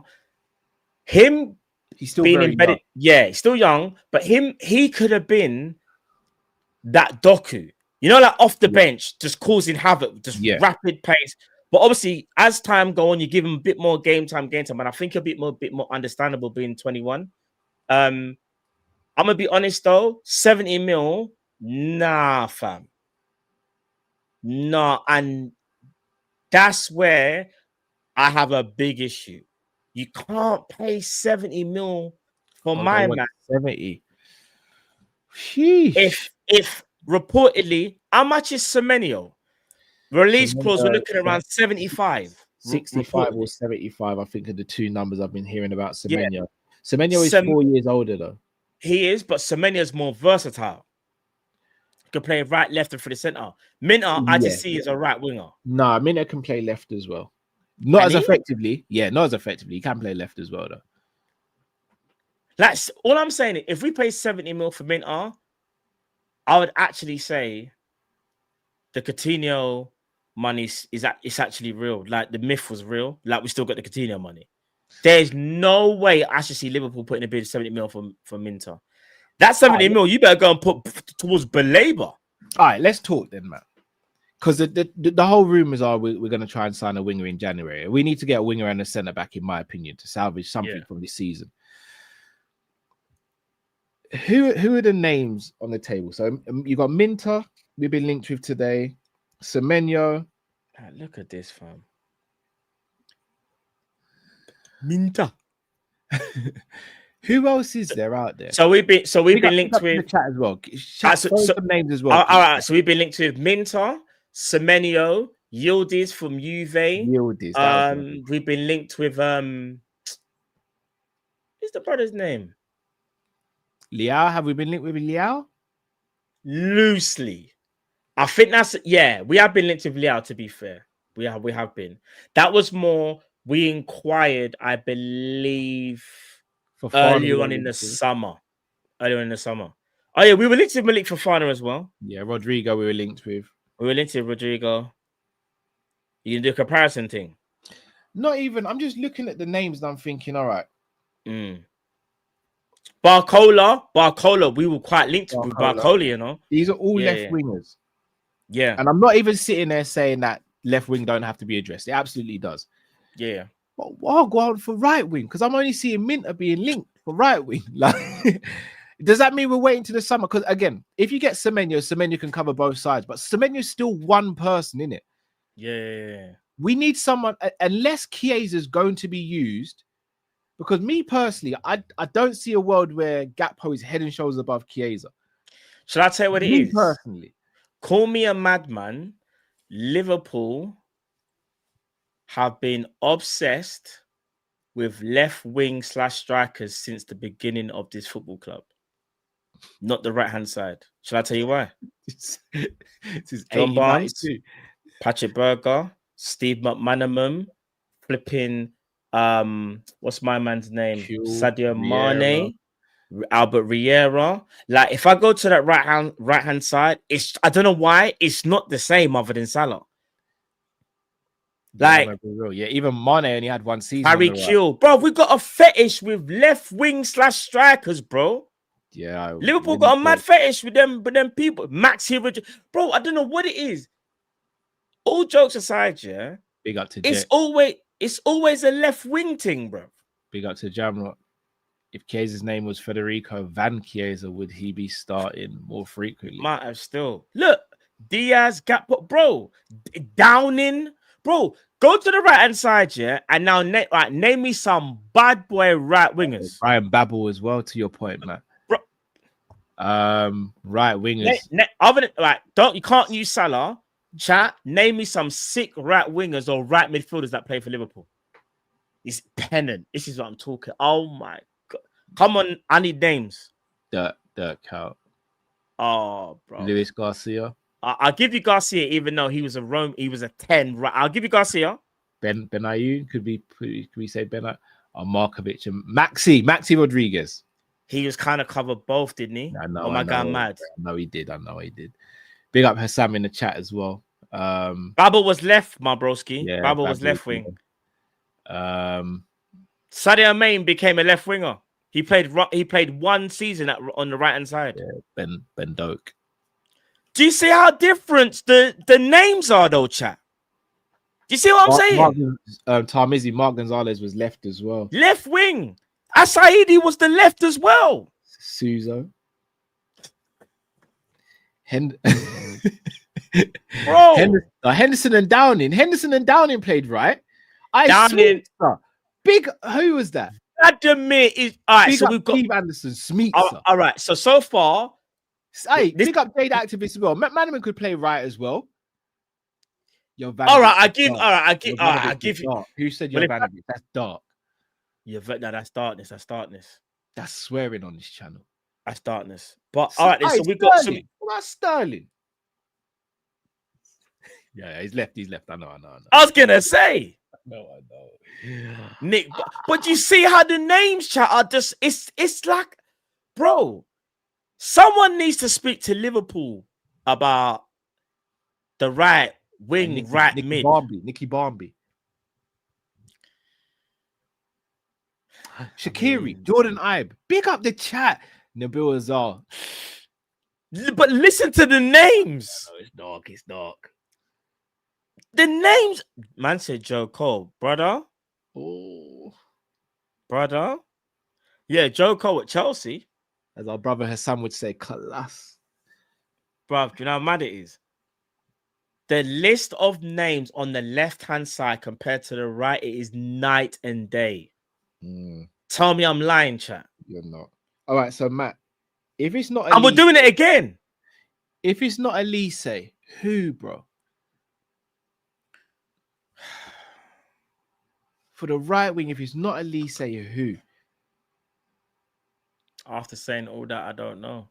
he's still being embedded. Young. Yeah, he's still young, but he could have been that Doku. You know, like off the bench, just causing havoc, just rapid pace. But obviously, as time goes on, you give him a bit more game time, and I think a bit more understandable being 21. I'm gonna be honest though, 70 mil, nah, fam, nah, and that's where I have a big issue. You can't pay 70 mil for my man. 70. If reportedly, how much is Semenyo? Release clause, we're looking around 75. 65 or 75, I think, are the two numbers I've been hearing about Semenyo. Yeah. Semenyo is 4 years older, though. He is, but Semenyo is more versatile. He can play right, left, and through the centre. Minteh, I just see as a right winger. Nah, Minteh can play left as well. Not as effectively. Yeah, not as effectively. He can play left as well, though. That's all I'm saying. If we pay 70 mil for Minteh, I would actually say the Coutinho money it's actually real. Like the myth was real. Like we still got the Coutinho money. There's no way I should see Liverpool putting a bid 70 mil for Minteh. That 70 mil, you better go and put towards Baleba. All right, let's talk then, man. Because the whole rumors are we're going to try and sign a winger in January. We need to get a winger and a centre back, in my opinion, to salvage something from this season. Who are the names on the table? So you got Minteh, we've been linked with today. Semenyo. Look at this, fam. Minteh. Who else is there out there? So we've been linked with the chat as well. Some names as well. All right, so we've been linked with Minteh, Semenyo, Yildiz from Juve. Yildiz. We've been linked with what's the brother's name? Liao. Have we been linked with Liao? Loosely. I think that's we have been linked with Liao, to be fair. We have been. That was more we inquired, I believe, earlier on in the summer. Oh yeah, we were linked with Malik Fofana as well. Yeah, Rodrygo we were linked with. Rodrygo. You can do a comparison thing. Not even. I'm just looking at the names and I'm thinking, all right. Barcola, we were quite linked with Barcola, you know. These are all left wingers. Yeah. And I'm not even sitting there saying that left wing don't have to be addressed. It absolutely does. Yeah. But I'll go out for right wing because I'm only seeing Minteh being linked for right wing. Like, does that mean we're waiting to the summer? Because again, if you get Semenyo can cover both sides, but Semenyo's still one person in it. Yeah. We need someone, unless Chiesa's going to be used. Because me personally, I don't see a world where Gakpo is head and shoulders above Chiesa. Shall I tell you what it is? Personally. Call me a madman. Liverpool have been obsessed with left wing / strikers since the beginning of this football club. Not the right-hand side. Shall I tell you why? This is John Barnes, Patrick Berger, Steve McManaman, flipping... what's my man's name? Sadio Mane, Albert Riera. Like, if I go to that right hand side, I don't know why it's not the same other than Salah. Like, even Mane only had one season. Harry Kewell, bro. We got a fetish with left wing / strikers, bro. Yeah, Liverpool got a mad fetish with them, but them people, Max here, bro. I don't know what it is. All jokes aside, yeah, big up to It's always a left wing thing, bro. Big up to Jamrock. If Chiesa's name was Federico Van Chiesa, would he be starting more frequently? Might have still. Look, Diaz, Gakpo, bro. Downing, bro. Go to the right-hand side, yeah, and now name me some bad boy right wingers. Brian Babel as well, to your point, man. Bro. Right wingers. Other than, you can't use Salah. Chat, name me some sick right wingers or right midfielders that play for Liverpool. It's Pennant. This is what I'm talking. Oh my god. Come on, I need names. Dirk out. Oh, bro. Luis Garcia. I'll give you Garcia, even though he was a 10. Right. I'll give you Garcia. Benayoun. Could we say Benayoun? Or Markovic and Maxi Rodriguez. He was kind of covered both, didn't he? I know. Oh my god, mad. I know he did. Big up Hassam in the chat as well. Babel was left, my broski. Yeah, Babel was left wing. Sadio Mane became a left winger. He played one season on the right hand side. Yeah, Ben Doak. Do you see how different the names are, though, chat? Do you see what I'm saying? Tarmizi, Mark Gonzalez was left as well. Left wing. Asaidi was the left as well. Suzo. Bro, Henderson and Downing. Henderson and Downing played right. Downing. Big. Who was that? Vladimir is all right. So we've got Steve Anderson, Smeets. All right. So far, big up Jade activist as well. McManaman could play right as well. All right. I give you. Dark. Who said Jovanovic? That's dark. Yeah, no, that's darkness. That's swearing on this channel. That's darkness. But all right, so we've got some. What about Sterling? Yeah, he's left. I know. I was gonna say. No, I know. Nick, but you see how the names chat are just it's like, bro, someone needs to speak to Liverpool about the right wing, mid. Nicky Barmby. Shaqiri, Jordan Ibe. Big up the chat. Nabil Azar. But listen to the names. Oh, it's dark. It's dark. The names. Man said Joe Cole, brother. Oh, Brother. Yeah, Joe Cole at Chelsea. as our brother Hassan would say, class. Bruv, do you know how mad it is? The list of names on the left-hand side compared to the right, it is night and day. Tell me I'm lying, chat. You're not. All right, so Matt, if it's not And we're doing it again. If it's not Elise, who, bro? For the right wing, if it's not Elise, who? After saying all that, I don't know.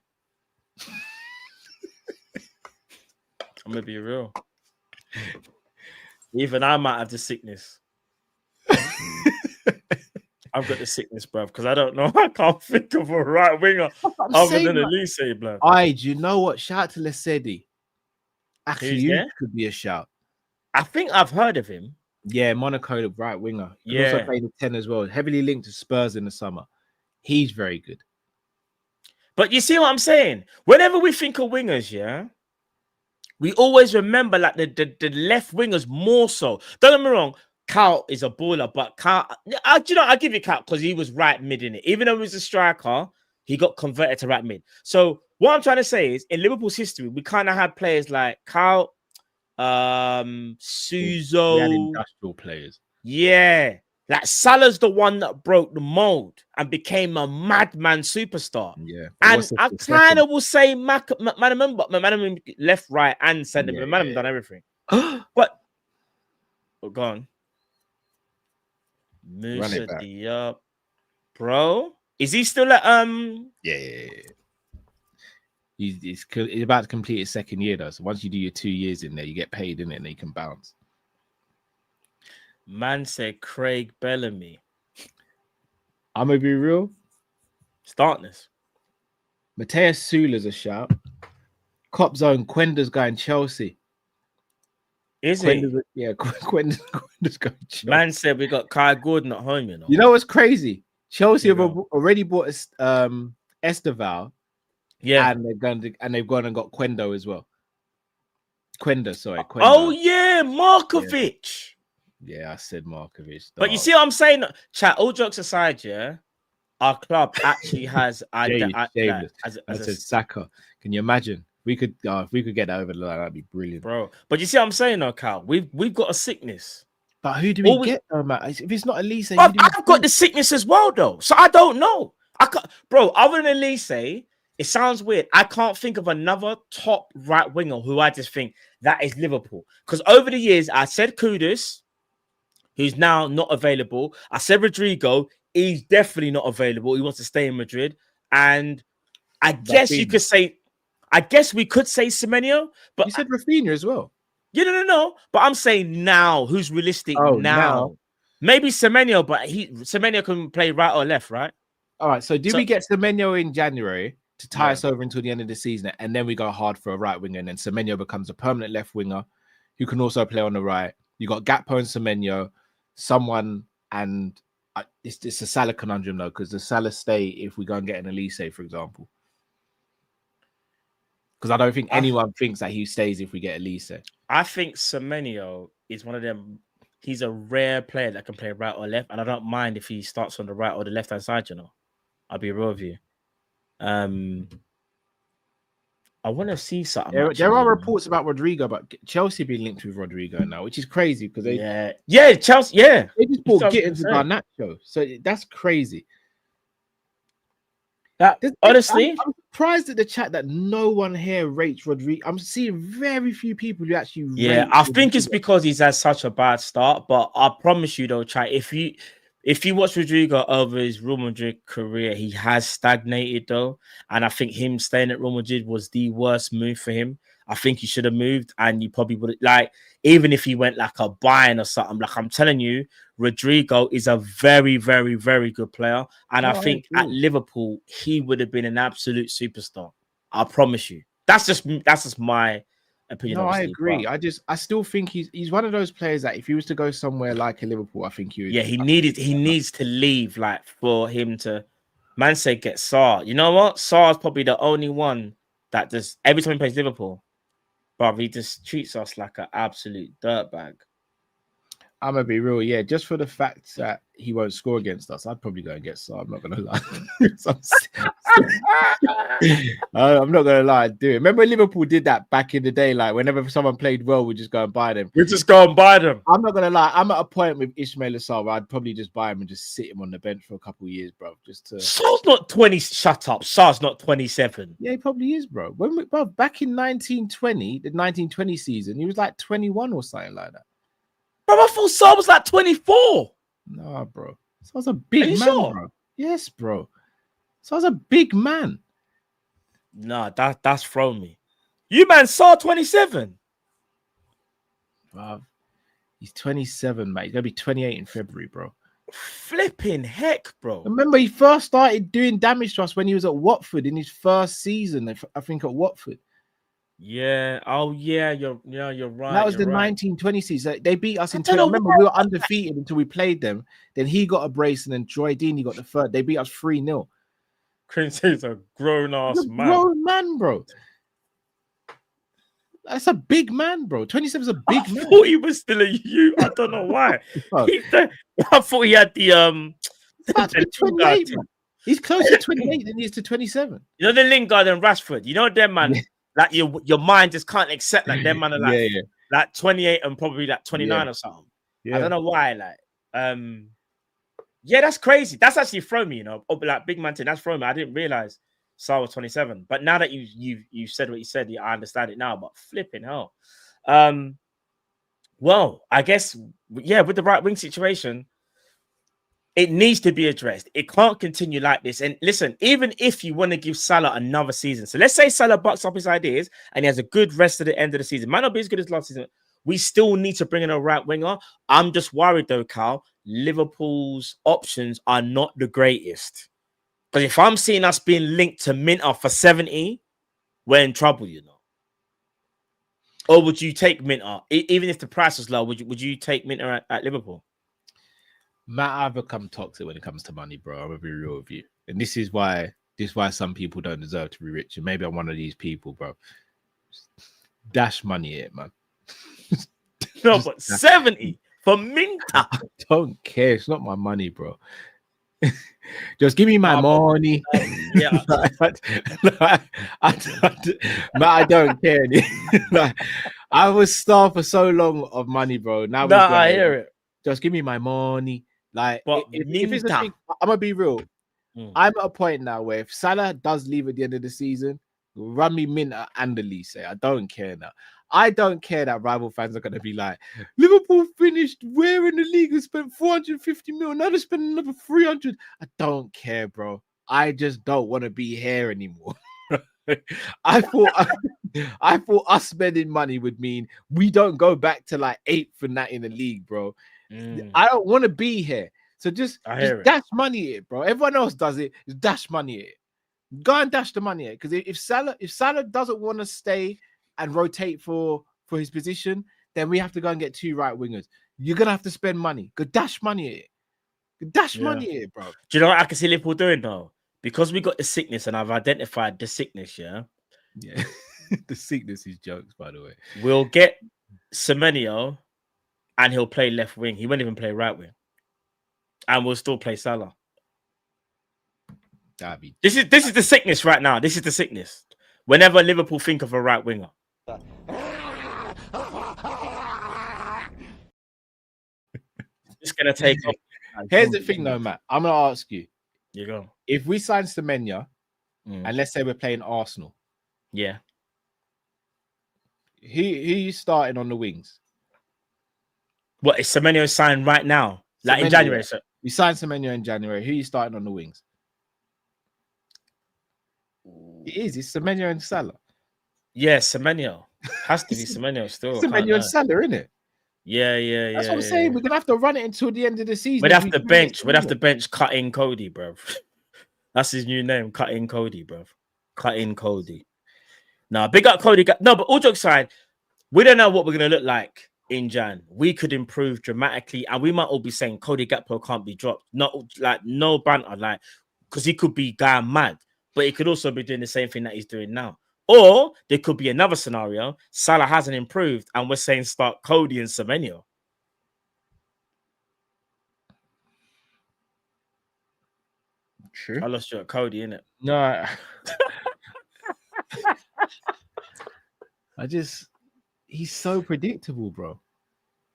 I'm gonna be real. Even I might have the sickness. I've got the sickness, bruv, because I don't know. I can't think of a right winger other than Elise, bruv. Do you know what? Shout out to Lesedi. Actually, could be a shout. I think I've heard of him. Yeah, Monaco, the right winger. He Yeah. also played the 10 as well. Heavily linked to Spurs in the summer. He's very good. But you see what I'm saying? Whenever we think of wingers, yeah, we always remember like the left wingers more so. Don't get me wrong, Cal is a baller, but Cal, I give you Cal because he was right mid in it. Even though he was a striker, he got converted to right mid. So what I'm trying to say is, in Liverpool's history, we kind of had players like Cal, Suzo. We had industrial players. Yeah. Like Salah's the one that broke the mold and became a madman superstar. Yeah. And I kind of will say Madam left, right, and centre. Yeah, Madam done everything. But go on. Musa Diop. Bro. Is he still at Yeah. He's about to complete his second year though. So once you do your 2 years in there, you get paid in it and then you can bounce. Man said Craig Bellamy. I'm gonna be real. Startness. Mateus Sula's a shout. Cop Zone, Quenda's going Chelsea. Is he? Yeah, Quenda's going Chelsea. Man said we got Kai Gordon at home, you know. You know what's crazy? Chelsea have already bought Esteval. Yeah, and they've gone and got Quendo as well. Quendo. Oh yeah, Markovic. Yeah, I said Markovic. But you see what I'm saying? Chat, all jokes aside, yeah, our club actually has as Saka. Can you imagine? We could if we could get that over the line, that'd be brilliant, bro. But you see what I'm saying, though, Cal? We've got a sickness. But who do we get, though, Matt? If it's not Elise, I've got the sickness as well, though. So I don't know. I can't, bro. Other than Elise, it sounds weird. I can't think of another top right winger who I just think that is Liverpool. Because over the years, I said Cultist, who's now not available. I said Rodrygo, he's definitely not available. He wants to stay in Madrid. And I guess you could say, we could say Semenyo. But you said Rafinha as well. Yeah, no. But I'm saying now, who's realistic now? Maybe Semenyo, but Semenyo can play right or left, right? All right. So we get Semenyo in January to tie us over until the end of the season, and then we go hard for a right winger, and then Semenyo becomes a permanent left winger who can also play on the right. You got Gakpo and Semenyo, and it's a Salah conundrum though, because the Salah stay if we go and get an Elise, for example. Because I don't think anyone thinks that he stays if we get Elise. I think Semenyo is one of them. He's a rare player that can play right or left, and I don't mind if he starts on the right or the left hand side. You know, I'll be real with you. I want to see something. There are reports about Rodrygo, but Chelsea being linked with Rodrygo now, which is crazy because Chelsea, they just bought Gittins and Garnacho, so that's crazy. Honestly, I'm surprised at the chat that no one here rates Rodrygo. I'm seeing very few people who actually. I think it's because he's had such a bad start. But I promise you, though, chat, if you watch Rodrygo over his Real Madrid career, he has stagnated though, and I think him staying at Real Madrid was the worst move for him. I think he should have moved, and you probably would even if he went like a Bayern or something. Like I'm telling you, Rodrygo is a very, very, very good player, and I think at Liverpool he would have been an absolute superstar. I promise you. That's just my opinion. No, I agree. I still think he's one of those players that if he was to go somewhere like a Liverpool, I think he would. Yeah, he needs to leave, like for him to. Man said get Saar. You know what? Saar's probably the only one that just every time he plays Liverpool, bruv, he just treats us like an absolute dirtbag. I'm gonna be real, yeah. Just for the fact that he won't score against us, I'd probably go and get Salah. I'm not gonna lie. I'm not gonna lie, do it. Remember Liverpool did that back in the day? Like whenever someone played well, we just go and buy them. We just go and buy them. I'm not gonna lie. I'm at a point with Ismail Assar where I'd probably just buy him and just sit him on the bench for a couple of years, bro. Just to. Sar's not 20. Shut up. Sar's not 27. Yeah, he probably is, bro. Bro, back in 1920, the 1920 season, he was like 21 or something like that. Bro, I thought Sar was like 24. Nah, bro. Sar's a big man, sure? bro. Yes, bro. Sar's a big man. Nah, that's thrown me. You man, Sar 27. Bro, he's 27, mate. He's gonna be 28 in February, bro. Flipping heck, bro. Remember, he first started doing damage to us when he was at Watford in his first season, I think, at Watford. Yeah. Oh, yeah. You're right. That was the right. 1920 season. They beat us in 10. Remember, we were undefeated until we played them. Then he got a brace, and then Troy Deeney got the third. They beat us 3-0. Quincy's a grown-ass man. Grown man, bro. That's a big man, bro. 27 is a big man. I thought he was still a youth. I don't know why. I thought he had the That's 28, man. He's closer to 28 than he is to 27. You know the Lingard and Rashford. You know them man. Like your mind just can't accept like them man are like like 28 and probably like 29 or something. Yeah. I don't know why. Like yeah, that's crazy. That's actually thrown me. You know, like big man thing. That's thrown me. I didn't realize Salah was 27. But now that you said what you said, I understand it now. But flipping hell. Well, I guess yeah, with the right wing situation. It needs to be addressed. It can't continue like this. And listen, even if you want to give Salah another season, so let's say Salah bucks up his ideas and he has a good rest of the end of the season, might not be as good as last season. We still need to bring in a right winger. I'm just worried though, Carl. Liverpool's options are not the greatest. Because if I'm seeing us being linked to Minteh for 70, we're in trouble, you know. Or would you take Minteh? Even if the price was low, would you take Minteh at Liverpool? Matt, I've become toxic when it comes to money, bro. I'm gonna be real with you, and this is why some people don't deserve to be rich. And maybe I'm one of these people, bro. Dash money it, man. No, but 70 for Minteh. I don't care. It's not my money, bro. Just give me my money. Yeah, I don't care. Like, I was starved for so long of money, bro. Now I hear it. Just give me my money. Like, if it's a thing, I'm gonna be real. I'm at a point now where if Salah does leave at the end of the season, run me Minteh and the Elise. I don't care now. I don't care that rival fans are gonna be like, Liverpool finished where in the league and spent 450 mil. Now they spend another 300. I don't care, bro. I just don't want to be here anymore. I thought us spending money would mean we don't go back to like 8th and that in the league, bro. I don't want to be here. So just dash money at it, bro. Everyone else does it. Just dash money at it. Go and dash the money at it. Because if Salah doesn't want to stay and rotate for his position, then we have to go and get 2 right wingers. You're gonna have to spend money. Go dash money at it. Go dash money at it, bro. Do you know what I can see Liverpool doing though? Because we got the sickness and I've identified the sickness, yeah. The sickness is jokes, by the way. We'll get Semenyo and he'll play left wing. He won't even play right wing. And we'll still play Salah. This is the sickness right now. This is the sickness. Whenever Liverpool think of a right winger. It's gonna take off. Here's the thing though, Matt. I'm gonna ask you. You go. If we sign Semenyo, and let's say we're playing Arsenal. Yeah. Who you starting on the wings? What is Semenyo signed right now? Like in January, sir. We signed Semenyo in January. Who are you starting on the wings? It's Semenyo and Salah. Yeah, Semenyo. Has to be Semenyo still. Semenyo and Salah, innit? Yeah. That's what I'm saying. We're gonna have to run it until the end of the season. We'd have to bench Cutting Cody, bro. That's his new name, Cutting Cody, bro. Cutting Cody. Nah, big up Cody. No, but all jokes aside, we don't know what we're gonna look like in Jan. We could improve dramatically, and we might all be saying Cody Gakpo can't be dropped. Not like no banter, like because he could be going mad, but he could also be doing the same thing that he's doing now. Or there could be another scenario. Salah hasn't improved, and we're saying start Cody and Semenyo. True. I lost you at Cody, innit? No. He's so predictable, bro.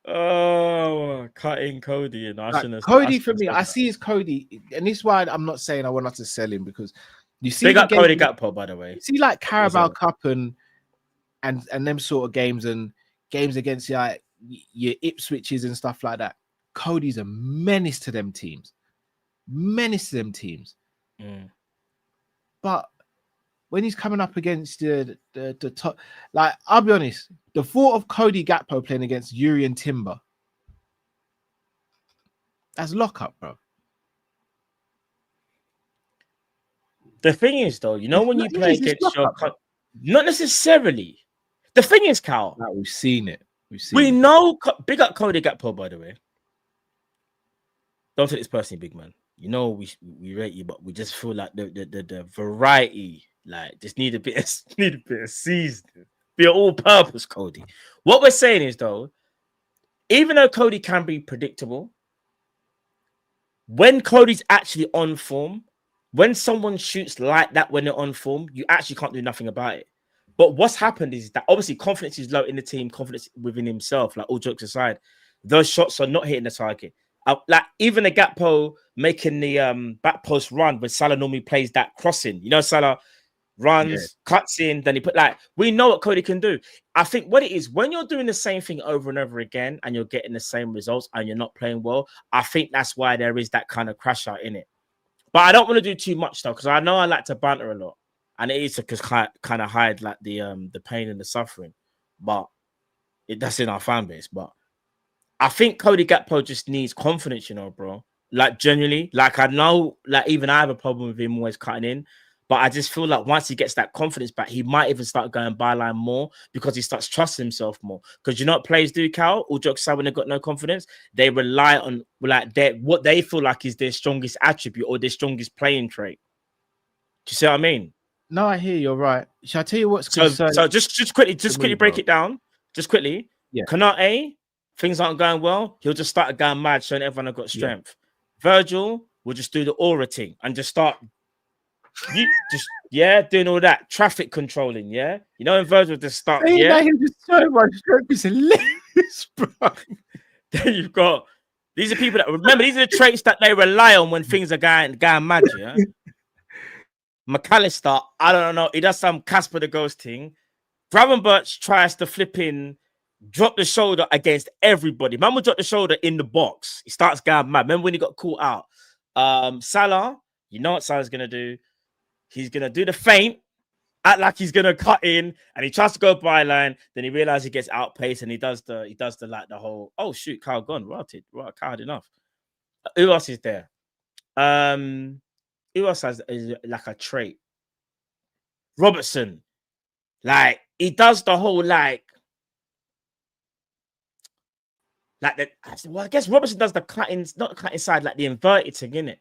Oh, cutting Cody. And Cody for me, I see his Cody, and this is why I'm not saying I want us to sell him, because you see, they got Cody Gakpo, by the way. See, like Carabao Cup and them sort of games and games against like your Ipswiches and stuff like that. Cody's a menace to them teams. But when he's coming up against the top, like, I'll be honest, the thought of Cody Gakpo playing against Yuri and Timber, that's lockup, bro. The thing is, though, you know, when you play against your... Not necessarily. The thing is, Cal... Like, we've seen it. We know... Big up Cody Gakpo, by the way. Don't take this personally, big man. You know, we rate you, but we just feel like the variety, like, just need a bit of seasoning. Be an all-purpose Cody. What we're saying is, though, even though Cody can be predictable, when Cody's actually on form, when someone shoots like that when they're on form, you actually can't do nothing about it. But what's happened is that obviously confidence is low in the team, confidence within himself, like all jokes aside, those shots are not hitting the target. Like even the Gakpo making the back post run when Salah normally plays that crossing. You know, Salah runs, cuts in, then he put like, we know what Cody can do. I think what it is, when you're doing the same thing over and over again and you're getting the same results and you're not playing well, I think that's why there is that kind of crash out in it. But I don't want to do too much though, because I know I like to banter a lot. And it is to kind of hide like the pain and the suffering. But that's in our fan base. But I think Cody Gakpo just needs confidence, you know, bro. Like, genuinely, like, I know, like, even I have a problem with him always cutting in, but I just feel like once he gets that confidence back, he might even start going byline more because he starts trusting himself more. Because you know what players do, Cal? All jokes aside, when they've got no confidence, they rely on like what they feel like is their strongest attribute or their strongest playing trait. Do you see what I mean? No, I hear you're right. Shall I tell you what's so just quickly break it down. Just quickly. Yeah. Kanate, things aren't going well. He'll just start going mad, showing everyone I've got strength. Yeah. Virgil will just do the aura thing and just start doing all that traffic controlling. Yeah, you know, when Virgil just start. Yeah, he'll just so much strength. It's hilarious, bro. Then you've got these are people that remember these are the traits that they rely on when things are going mad. Yeah. McAllister, I don't know. He does some Casper the Ghost thing. Gravenberch tries to flip in, drop the shoulder against everybody. Man will drop the shoulder in the box. He starts going mad. Remember when he got caught out? Salah, you know what Salah's going to do? He's going to do the feint, act like he's going to cut in, and he tries to go byline. Then he realizes he gets outpaced, and he does the whole, oh, shoot, Kyle gone. Right, Kyle had enough. Who else is there? Who else has is like a trait? Robertson. Like, he does the whole like that. Well, I guess Robertson does the cutting, not the cutting side, like the inverted thing, innit?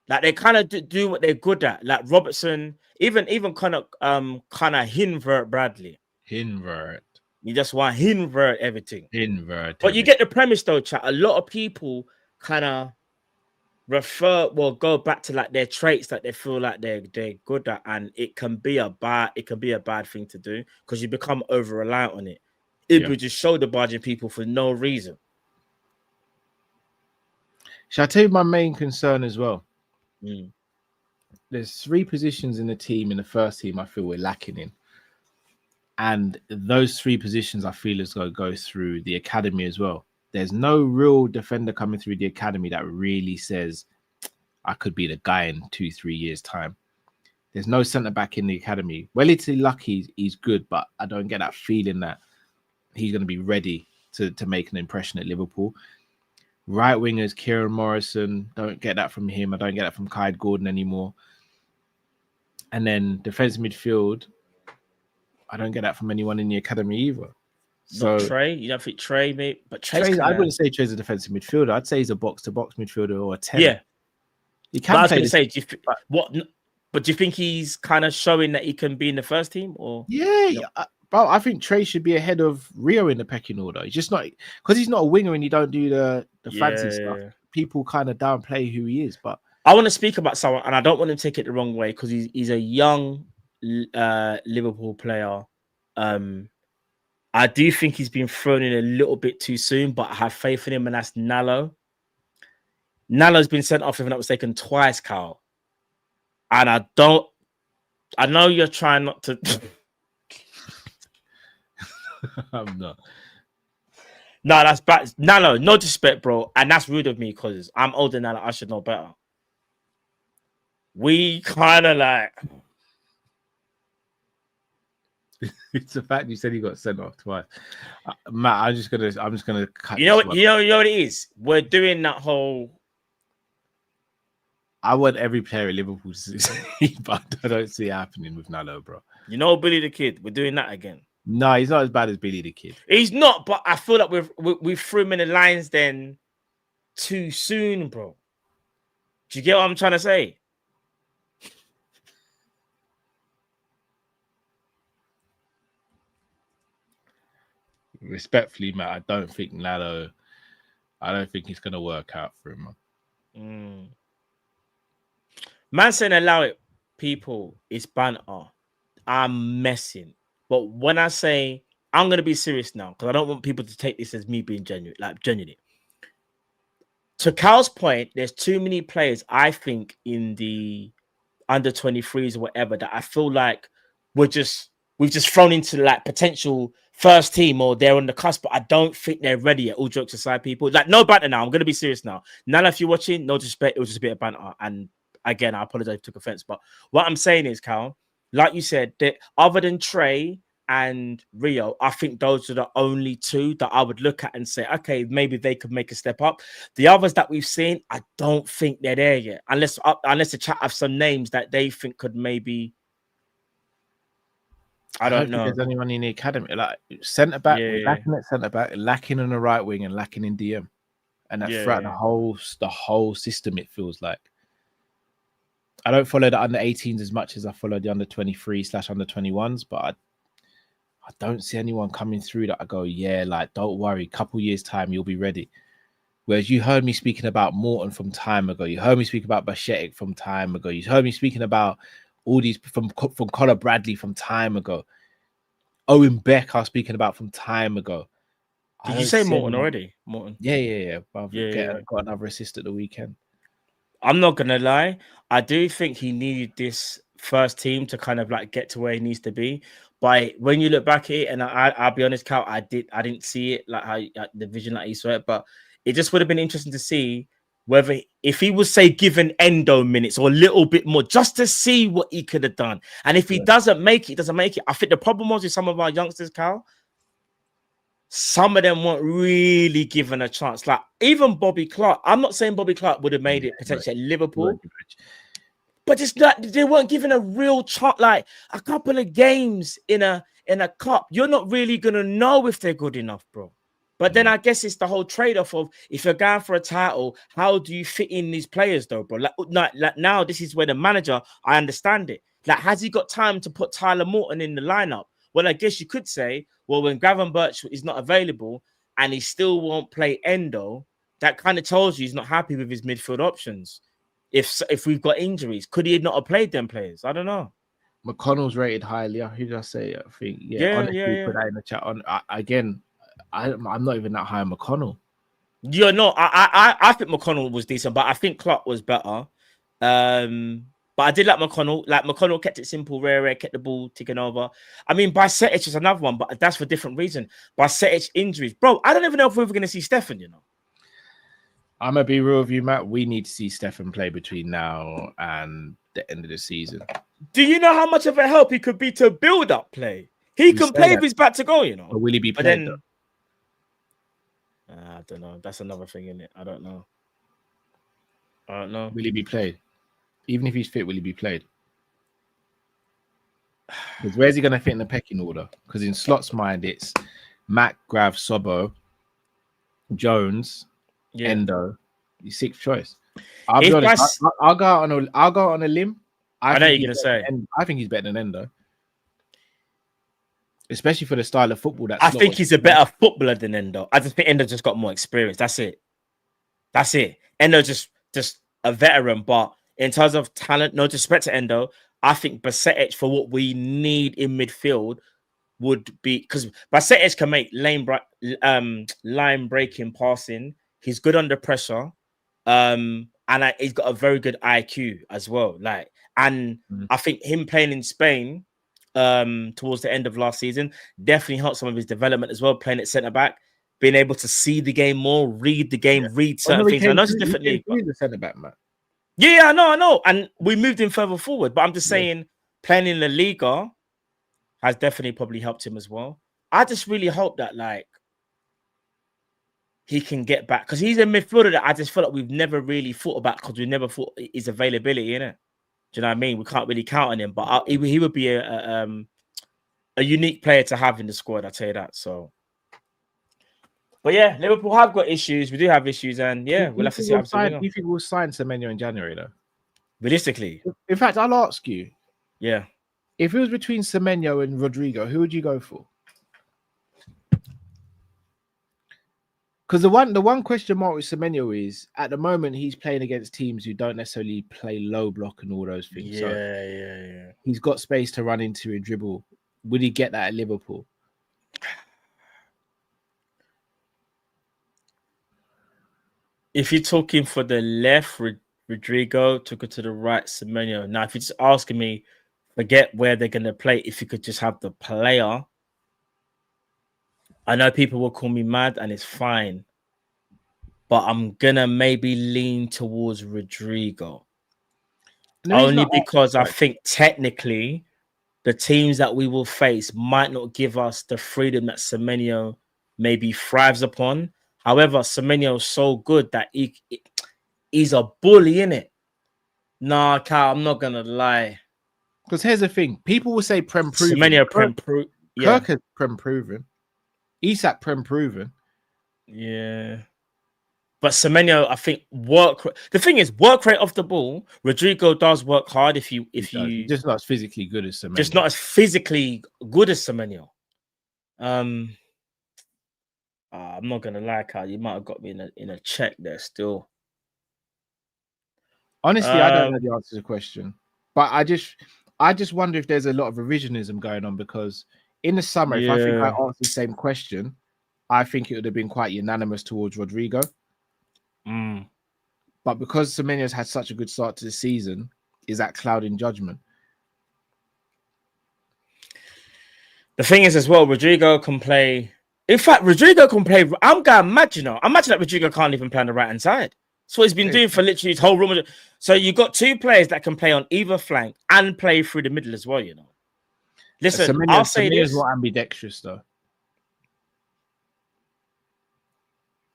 Like they kind of do what they're good at. Like Robertson, even kind of hinvert Bradley. Hinvert. You just want hinvert everything. Hinvert. But you get the premise though, chat. A lot of people kind of go back to like their traits that they feel like they're good at, and it can be a bad thing to do because you become over reliant on it. It would just shoulder barging people for no reason. Shall I tell you my main concern as well? There's 3 positions in the team, in the first team, I feel we're lacking in. And those 3 positions I feel is going to go through the academy as well. There's no real defender coming through the academy that really says, I could be the guy in 2-3 years' time. There's no centre-back in the academy. Well, it's lucky he's good, but I don't get that feeling that he's going to be ready to make an impression at Liverpool. Right wingers, Kieran Morrison, don't get that from him. I don't get that from Kyle Gordon anymore. And then defensive midfield, I don't get that from anyone in the academy either. So Trey, you don't think Trey, mate? But Trey, I wouldn't say Trey's a defensive midfielder. I'd say he's a box-to-box midfielder or a 10. Yeah. He can play. What? But do you think he's kind of showing that he can be in the first team? Or Bro, I think Trey should be ahead of Rio in the pecking order. He's just not, because he's not a winger and you don't do the fancy stuff. People kind of downplay who he is. But I want to speak about someone, and I don't want him to take it the wrong way, because he's a young Liverpool player. I do think he's been thrown in a little bit too soon, but I have faith in him, and that's Nallo. Nallo's been sent off, if I'm not mistaken, twice, Carl. And I know you're trying not to. I'm not. No, that's bad. Nallo, no disrespect, bro. And that's rude of me because I'm older than Nallo. I should know better. We kind of like. It's the fact you said he got sent off twice, Matt. I'm just gonna cut. You know what it is. We're doing that whole. I want every player at Liverpool to succeed, but I don't see it happening with Nallo, bro. You know, Billy the Kid. We're doing that again. No, he's not as bad as Billy the Kid. He's not, but I feel like we threw him in the lines then too soon, bro. Do you get what I'm trying to say? Respectfully, Matt, I don't think it's gonna work out for him, man. Man saying allow it, people, it's banter. I'm messing. But when I say I'm going to be serious now, because I don't want people to take this as me being genuine, like genuinely. To Cal's point, there's too many players, I think, in the under 23s or whatever, that I feel like we've just thrown into like potential first team, or they're on the cusp, but I don't think they're ready yet. All jokes aside, people. Like, no banter now. I'm going to be serious now. None of you watching, no disrespect. It was just a bit of banter. And again, I apologize if I took offense. But what I'm saying is, Cal, like you said, that other than Trey and Rio, I think those are the only two that I would look at and say, okay, maybe they could make a step up. The others that we've seen, I don't think they're there yet, unless the chat have some names that they think could maybe. I don't know. There's anyone in the academy like centre back, lacking at centre back, lacking on the right wing, and lacking in DM, and that throughout the whole system, it feels like. I don't follow the under 18s as much as I follow the under 23/under 21s, but I don't see anyone coming through that I go, yeah, like, don't worry, couple years time, you'll be ready. Whereas you heard me speaking about Morton from time ago. You heard me speak about Bajcetic from time ago. You heard me speaking about all these from Conor Bradley from time ago. Owen Beck I was speaking about from time ago. Did you say Morton already? Morton. Yeah. Got another assist at the weekend. I'm not gonna lie. I do think he needed this first team to kind of like get to where he needs to be. But when you look back at it, and I'll be honest, Cal, I didn't see it like how the vision that he saw it, but it just would have been interesting to see whether if he was, say, given Endo minutes or a little bit more, just to see what he could have done. And if he doesn't make it, doesn't make it. I think the problem was with some of our youngsters, Cal, some of them weren't really given a chance. Like even Bobby Clark. I'm not saying Bobby Clark would have made it potentially at Liverpool, but it's not, they weren't given a real chance. Like a couple of games in a cup, you're not really gonna know if they're good enough, bro. But then I guess it's the whole trade-off of if you're going for a title, how do you fit in these players, though, bro? Like now, this is where the manager, I understand it. Like, has he got time to put Tyler Morton in the lineup? Well, I guess you could say, well, when Gravenberch is not available and he still won't play Endo, that kind of tells you he's not happy with his midfield options. If we've got injuries, could he not have played them players? I don't know. McConnell's rated highly. Who did I say? I think, Put that in the chat. I'm not even that high on McConnell. Yeah, no, I think McConnell was decent, but I think Clark was better. But I did like McConnell. Like McConnell kept it simple, rare, kept the ball ticking over. I mean, Bajcetic is another one, but that's for a different reason. Bajcetic injuries, bro. I don't even know if we're ever going to see Stefan. You know, I'm gonna be real with you, Matt. We need to see Stefan play between now and the end of the season. Do you know how much of a help he could be to build up play? He can play if he's back to go. You know, but will he be played? I don't know. That's another thing, isn't it? I don't know. Will he be played? Even if he's fit, will he be played? Because where's he going to fit in the pecking order? Because in Slot's mind, it's Mac, Grav, Sobo, Jones, Endo. Your sixth choice. I'll be honest. I'll go out on a limb I know you're gonna say. I think he's better than Endo, especially for the style of football. I think he's a better footballer than Endo. I just think Endo just got more experience. That's it. Endo just a veteran, but in terms of talent, no disrespect to Endo, I think Bajcetic for what we need in midfield would be, because Bajcetic can make line breaking passing. He's good under pressure, and he's got a very good IQ as well. I think him playing in Spain towards the end of last season definitely helped some of his development as well. Playing at centre back, being able to see the game more, read the game, read certain things. I know it's a different league. The centre back, man. Yeah, I know. And we moved him further forward. But I'm just saying, playing in La Liga has definitely probably helped him as well. I just really hope that he can get back, because he's a midfielder that I just feel like we've never really thought about, because we never thought his availability, innit? Do you know what I mean? We can't really count on him, but he would be a unique player to have in the squad. I'll tell you that. So. But yeah, Liverpool have got issues. We do have issues, and we'll have to see. Do you think we'll sign Semenyo in January though? Realistically, in fact, I'll ask you. Yeah, if it was between Semenyo and Rodrygo, who would you go for? Because the one question mark with Semenyo is, at the moment he's playing against teams who don't necessarily play low block and all those things. Yeah. He's got space to run into and dribble. Would he get that at Liverpool? If you're talking for the left, Rodrygo, took it to the right, Semenyo. Now, if you're just asking me, forget where they're going to play. If you could just have the player, I know people will call me mad, and it's fine. But I'm going to maybe lean towards Rodrygo. Only because I think technically the teams that we will face might not give us the freedom that Semenyo maybe thrives upon. However, Semenyo is so good that he's a bully, innit? Nah, Cal, I'm not gonna lie. Because here's the thing: people will say Prem proven. Semenyo Prem proven. Kirk has Prem proven. Isak Prem proven. Yeah, but Semenyo, I think the thing is, work rate off the ball. Rodrygo does work hard. If you just not as physically good as Semenyo. Just not as physically good as Semenyo. I'm not gonna lie, Carl. You might have got me in a check there still. Honestly, I don't know the answer to the question, but I just wonder if there's a lot of revisionism going on, because in the summer, if I think I answered the same question, I think it would have been quite unanimous towards Rodrygo. But because Semenyo's had such a good start to the season, is that clouding judgment? The thing is, as well, Rodrygo can play. In fact, Rodrygo can play. I'm going mad, you know. Imagine that Rodrygo can't even play on the right hand side. That's what he's been doing for literally his whole run. So you've got two players that can play on either flank and play through the middle as well, you know. Listen, I'll say this. Semenyo's not ambidextrous, though.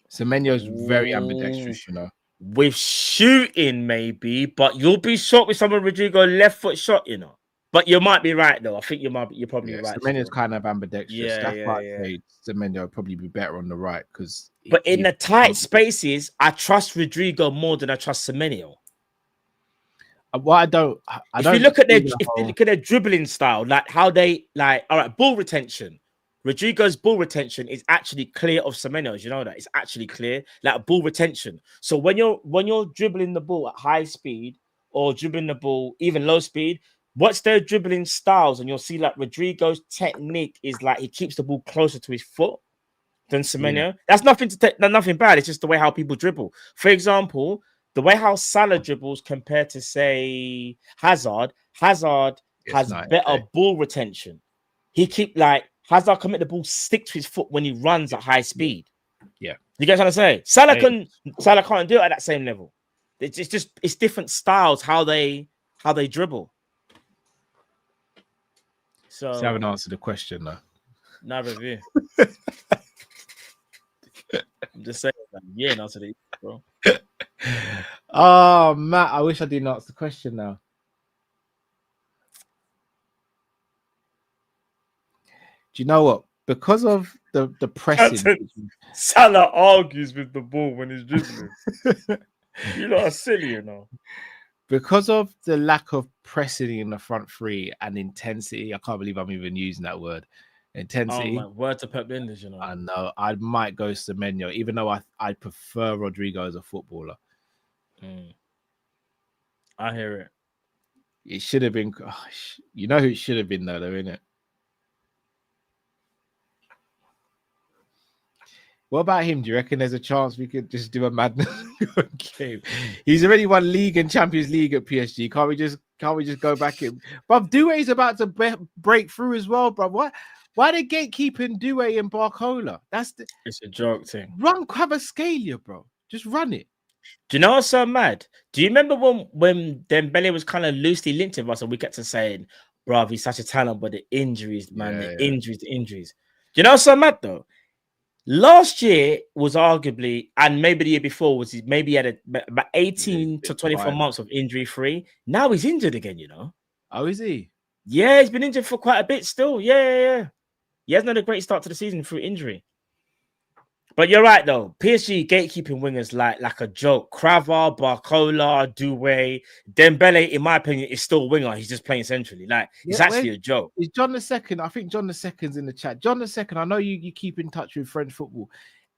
Semenyo's very ambidextrous, you know. With shooting, maybe, but you'll be shocked with some of Rodrygo left foot shot, you know. But you might be right, though. I think you're probably right. Semenyo's kind of ambidextrous. That's why I say Semenyo would probably be better on the right, because. But in the tight spaces, I trust Rodrygo more than I trust Semenyo. Well, I don't. If you look at their dribbling style, like how they all right, ball retention. Rodrygo's ball retention is actually clear of Semenyo's. You know that it's actually clear, like ball retention. So when you're dribbling the ball at high speed or dribbling the ball even low speed, what's their dribbling styles? And you'll see like Rodrygo's technique is like he keeps the ball closer to his foot than Semenyo. That's nothing nothing bad. It's just the way how people dribble. For example, the way how Salah dribbles compared to say Hazard. Hazard has better ball retention. He Hazard can make the ball stick to his foot when he runs at high speed. Yeah. You get what I'm trying to say? Salah can't do it at that same level. It's different styles how they dribble. So I haven't answered the question though. No review. I'm just saying that. Yeah, answer it, bro. Oh Matt, I wish I didn't answer the question now. Do you know what? Because of the pressing, Salah argues with the ball when he's dribbling. You lot are silly, you know. because of the lack of pressing in the front three and intensity. I can't believe I'm even using that word. Oh Intensity. my word to Pep Linders, you know. I know. I might go Semenyo, even though I prefer Rodrygo as a footballer. I hear it. It should have been. Oh, you know who it should have been though, innit? What about him? Do you reckon there's a chance we could just do a madness game? He's already won league and Champions League at PSG. Can't we just go back in? Bruv, Doué's about to break through as well, bruv. Why they gatekeeping Doué and Barcola? It's a joke thing. Run Kvaratskhelia, bro. Just run it. Do you know what's so mad? Do you remember when Dembele was kind of loosely linked with us and we kept on saying, bruv, he's such a talent, but the injuries, man, the injuries. Do you know what's so mad though? Last year was arguably, and maybe the year before was maybe he had about 18 to 24 months of injury free. Now he's injured again, you know. Oh, is he? Yeah, he's been injured for quite a bit still. Yeah. He hasn't had a great start to the season through injury. But you're right though. PSG gatekeeping wingers like a joke. Kravar, Barcola, Doué, Dembele, in my opinion, is still a winger. He's just playing centrally. Like it's actually a joke. Is John the Second? I think John the Second's in the chat. John the Second. I know you keep in touch with French football.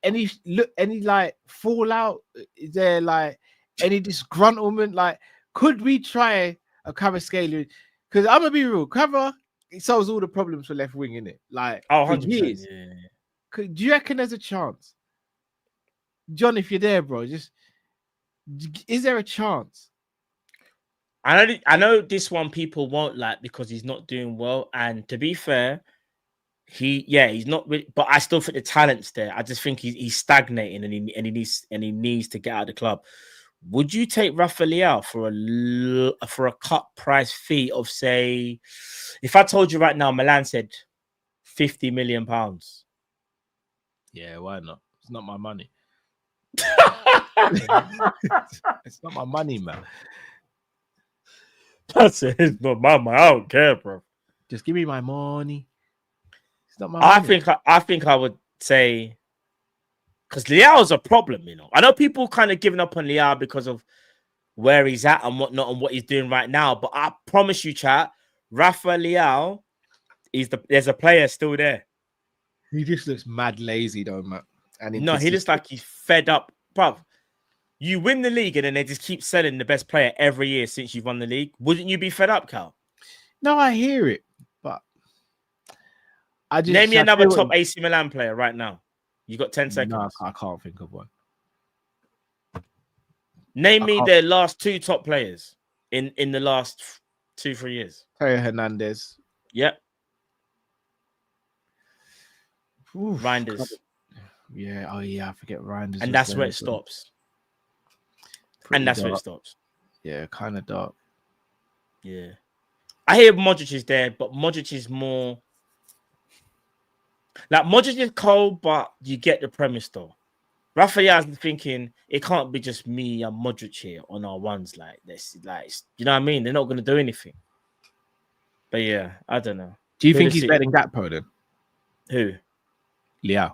Any like fallout? Is there like any disgruntlement? Like, could we try a Kvaratskhelia? Because I'm gonna be real, Kravar, it solves all the problems for left wing, innit? Like, 100%. Yeah. Do you reckon there's a chance? John, if you're there, bro, is there a chance? I know this one people won't like because he's not doing well. And to be fair, he's not really, but I still think the talent's there. I just think he's stagnating and he needs to get out of the club. Would you take Rafael for a cut price fee of, say, if I told you right now, Milan said £50 million? Yeah, why not? It's not my money. It's not my money, man. That's it. It's not my money. I don't care, bro. Just give me my money. It's not my money. I think I would say, because Leao's a problem, you know. I know people kind of giving up on Leao because of where he's at and whatnot and what he's doing right now. But I promise you, chat, Rafa Leao there's a player still there. He just looks mad lazy, though, man. And he looks like he's fed up, bruv. You win the league and then they just keep selling the best player every year since you've won the league. Wouldn't you be fed up, Cal? No, I hear it, but I just name me another top AC Milan player right now. You got 10 seconds. No, I can't think of one. Name me their last two top players in the last 2-3 years. Teo Hernandez. Yep. Oof, Reinders. Yeah. Oh, yeah. I forget Reinders. And that's where it stops. And that's where it stops. Yeah, kind of dark. Yeah. I hear Modric is there, but Modric is more... Like, Modric is cold, but you get the premise, though. Raphael's thinking, it can't be just me and Modric here on our ones like this. Like, you know what I mean? They're not going to do anything. But yeah, I don't know. Do you think he's better than Gakpo then? Who? Leao.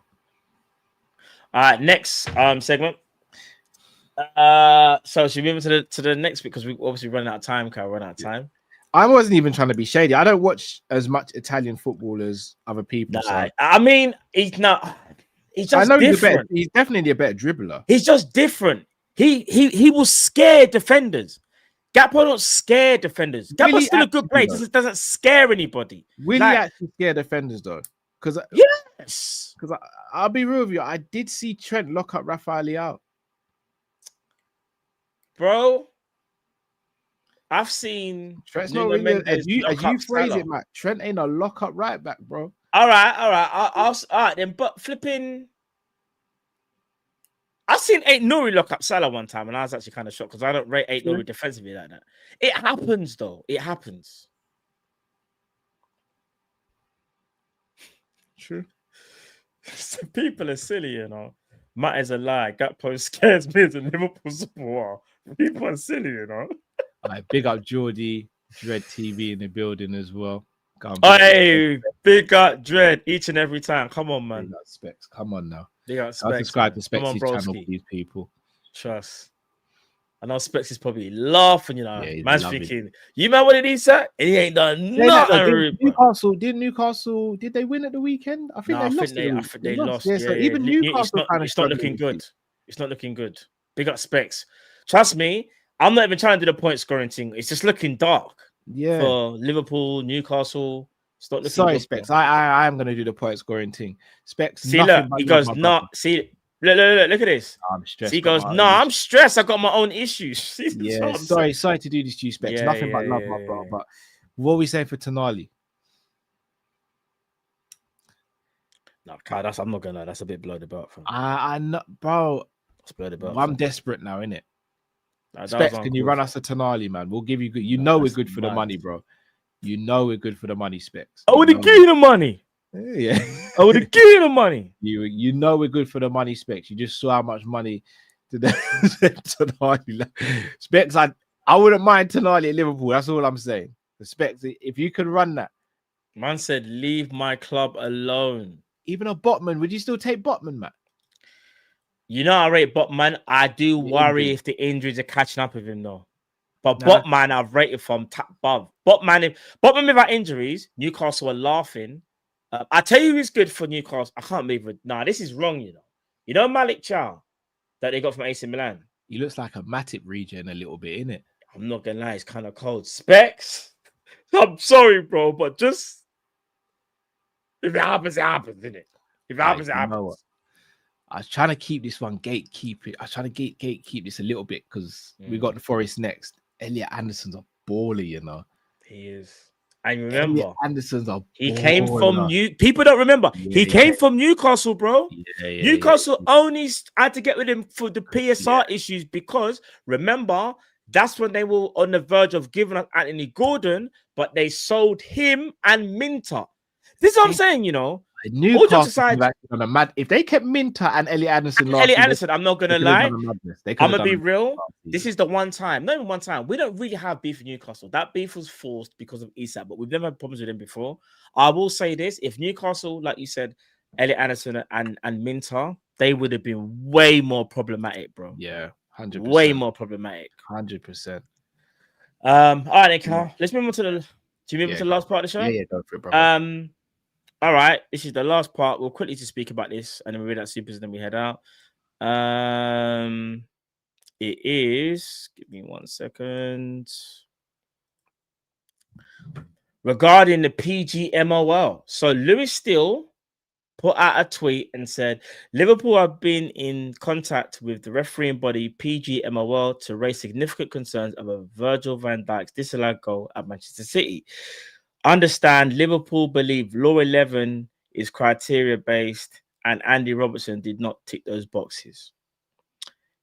All right, next segment. So should we move to the next bit because we obviously run out of time, Carl. Run out of time. I wasn't even trying to be shady. I don't watch as much Italian football as other people. Nah, so. I mean, he's not. He's just different. He's definitely a better dribbler. He's just different. He will scare defenders. Gakpo don't scare defenders. Gakpo's still a good player. Just doesn't scare anybody. Will he actually scare defenders though? Because yes. Because I'll be real with you. I did see Trent lock up Rafael Leao. Bro, I've seen Trent's not really as you phrase it, Matt. Trent ain't a lock up right back, bro. All right. All right then. But flipping, I've seen 8-0 lock up Salah one time, and I was actually kind of shocked because I don't rate 8-0 defensively like that. It happens though. It happens. True. So people are silly, you know. Matt is a lie. Gakpo scares me as a Liverpool supporter. People are silly, you know. Right, big up Geordie, Dread TV in the building as well. Hey, big up Dread each and every time. Come on, man. Big up Specs. Come on now. Big up Specs. I'll subscribe to Specs' channel, broski. these people. Trust. I know Specs is probably laughing, you know. Yeah, he's Man's loving it. thinking, you man what did he say? And he ain't done nothing. Newcastle, did they win at the weekend? I think No, they lost. I think they lost. Yeah, Yeah, so yeah. even Newcastle kind of it's not looking good. It's not looking good. Big up Specs. Trust me, I'm not even trying to do the point scoring thing. It's just looking dark. Yeah. For Liverpool, Newcastle. It's not looking Sorry, good, Specs. bro. I am gonna do the point scoring thing. Specs. See, look, he goes, nah. See, look at this. I'm stressed. See, he goes, nah, I'm stressed. I got my own issues. Yeah, sorry to do this to you, Specs. Nothing but love, my bro. But what are we saying for Tonali? No, Kai, I'm not gonna lie, that's a bit below the belt. I know, bro. It's below the belt. I'm desperate now, innit? Nah, Specs, can you run us a Tonali, man? We'll give you good. You know we're good for the money, bro. You know we're good for the money, Specs. I would have given you the money. Yeah, I would have given you the money. You know we're good for the money, Specs. You just saw how much money to Tonali. Specs, I wouldn't mind Tonali at Liverpool. That's all I'm saying. The Specs, if you could run that. Man said, leave my club alone. Even a Botman, would you still take Botman, Matt? You know I rate Botman. I do worry if the injuries are catching up with him, though. But Botman, I've rated from top above. Botman without injuries, Newcastle are laughing. I tell you who's good for Newcastle. I can't believe it. Nah, this is wrong, you know. You know Malik Chow that they got from AC Milan? He looks like a Matip regen a little bit, innit? I'm not going to lie. It's kind of cold. Specs? I'm sorry, bro, but just... If it happens, it happens, innit? If it happens, it happens. I was trying to keep this one gatekeep. I was trying to gatekeep this a little bit because we got the Forest next. Elliot Anderson's a baller, you know. He is. And remember, Elliot Anderson's a he came from people don't remember. He came from Newcastle, bro. Newcastle only had to get rid of him for the PSR issues because remember, that's when they were on the verge of giving up Anthony Gordon, but they sold him and Minteh. This is what I'm saying, you know. Newcastle on a mad. If they kept Minteh and Elliot Anderson, I'm not gonna lie. I'm gonna be real. This is the one time, not even one time. We don't really have beef with Newcastle. That beef was forced because of Isak, but we've never had problems with him before. I will say this: if Newcastle, like you said, Elliot Anderson and Minteh, they would have been way more problematic, bro. Yeah, 100%. Way more problematic. 100%. All right, then, Carl. Let's move on to the. Do you move on to the last part of the show? Yeah, go for it, bro. All right, this is the last part. We'll quickly just speak about this and then we read out supers and then we head out. It is, give me 1 second. Regarding the Pgmol. So Lewis Steele put out a tweet and said, Liverpool have been in contact with the refereeing body Pgmol to raise significant concerns about Virgil van Dijk's disallowed goal at Manchester City. Understand Liverpool believe Law 11 is criteria based and Andy Robertson did not tick those boxes.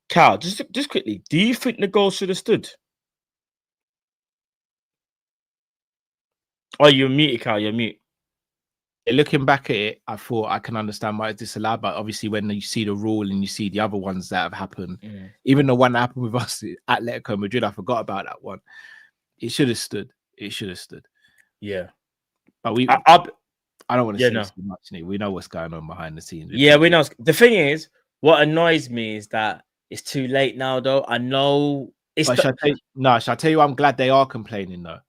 Cal, just quickly, do you think the goal should have stood? Oh, you're muted, Cal, you're mute. Looking back at it, I thought I can understand why it's disallowed, but obviously when you see the rule and you see the other ones that have happened, even the one that happened with us at Atletico Madrid, I forgot about that one. It should have stood. It should have stood. Yeah, but I don't want to say too much. We know what's going on behind the scenes. Yeah, we know. The thing is, what annoys me is that it's too late now. Though I know it's. Shall I tell you? I'm glad they are complaining though,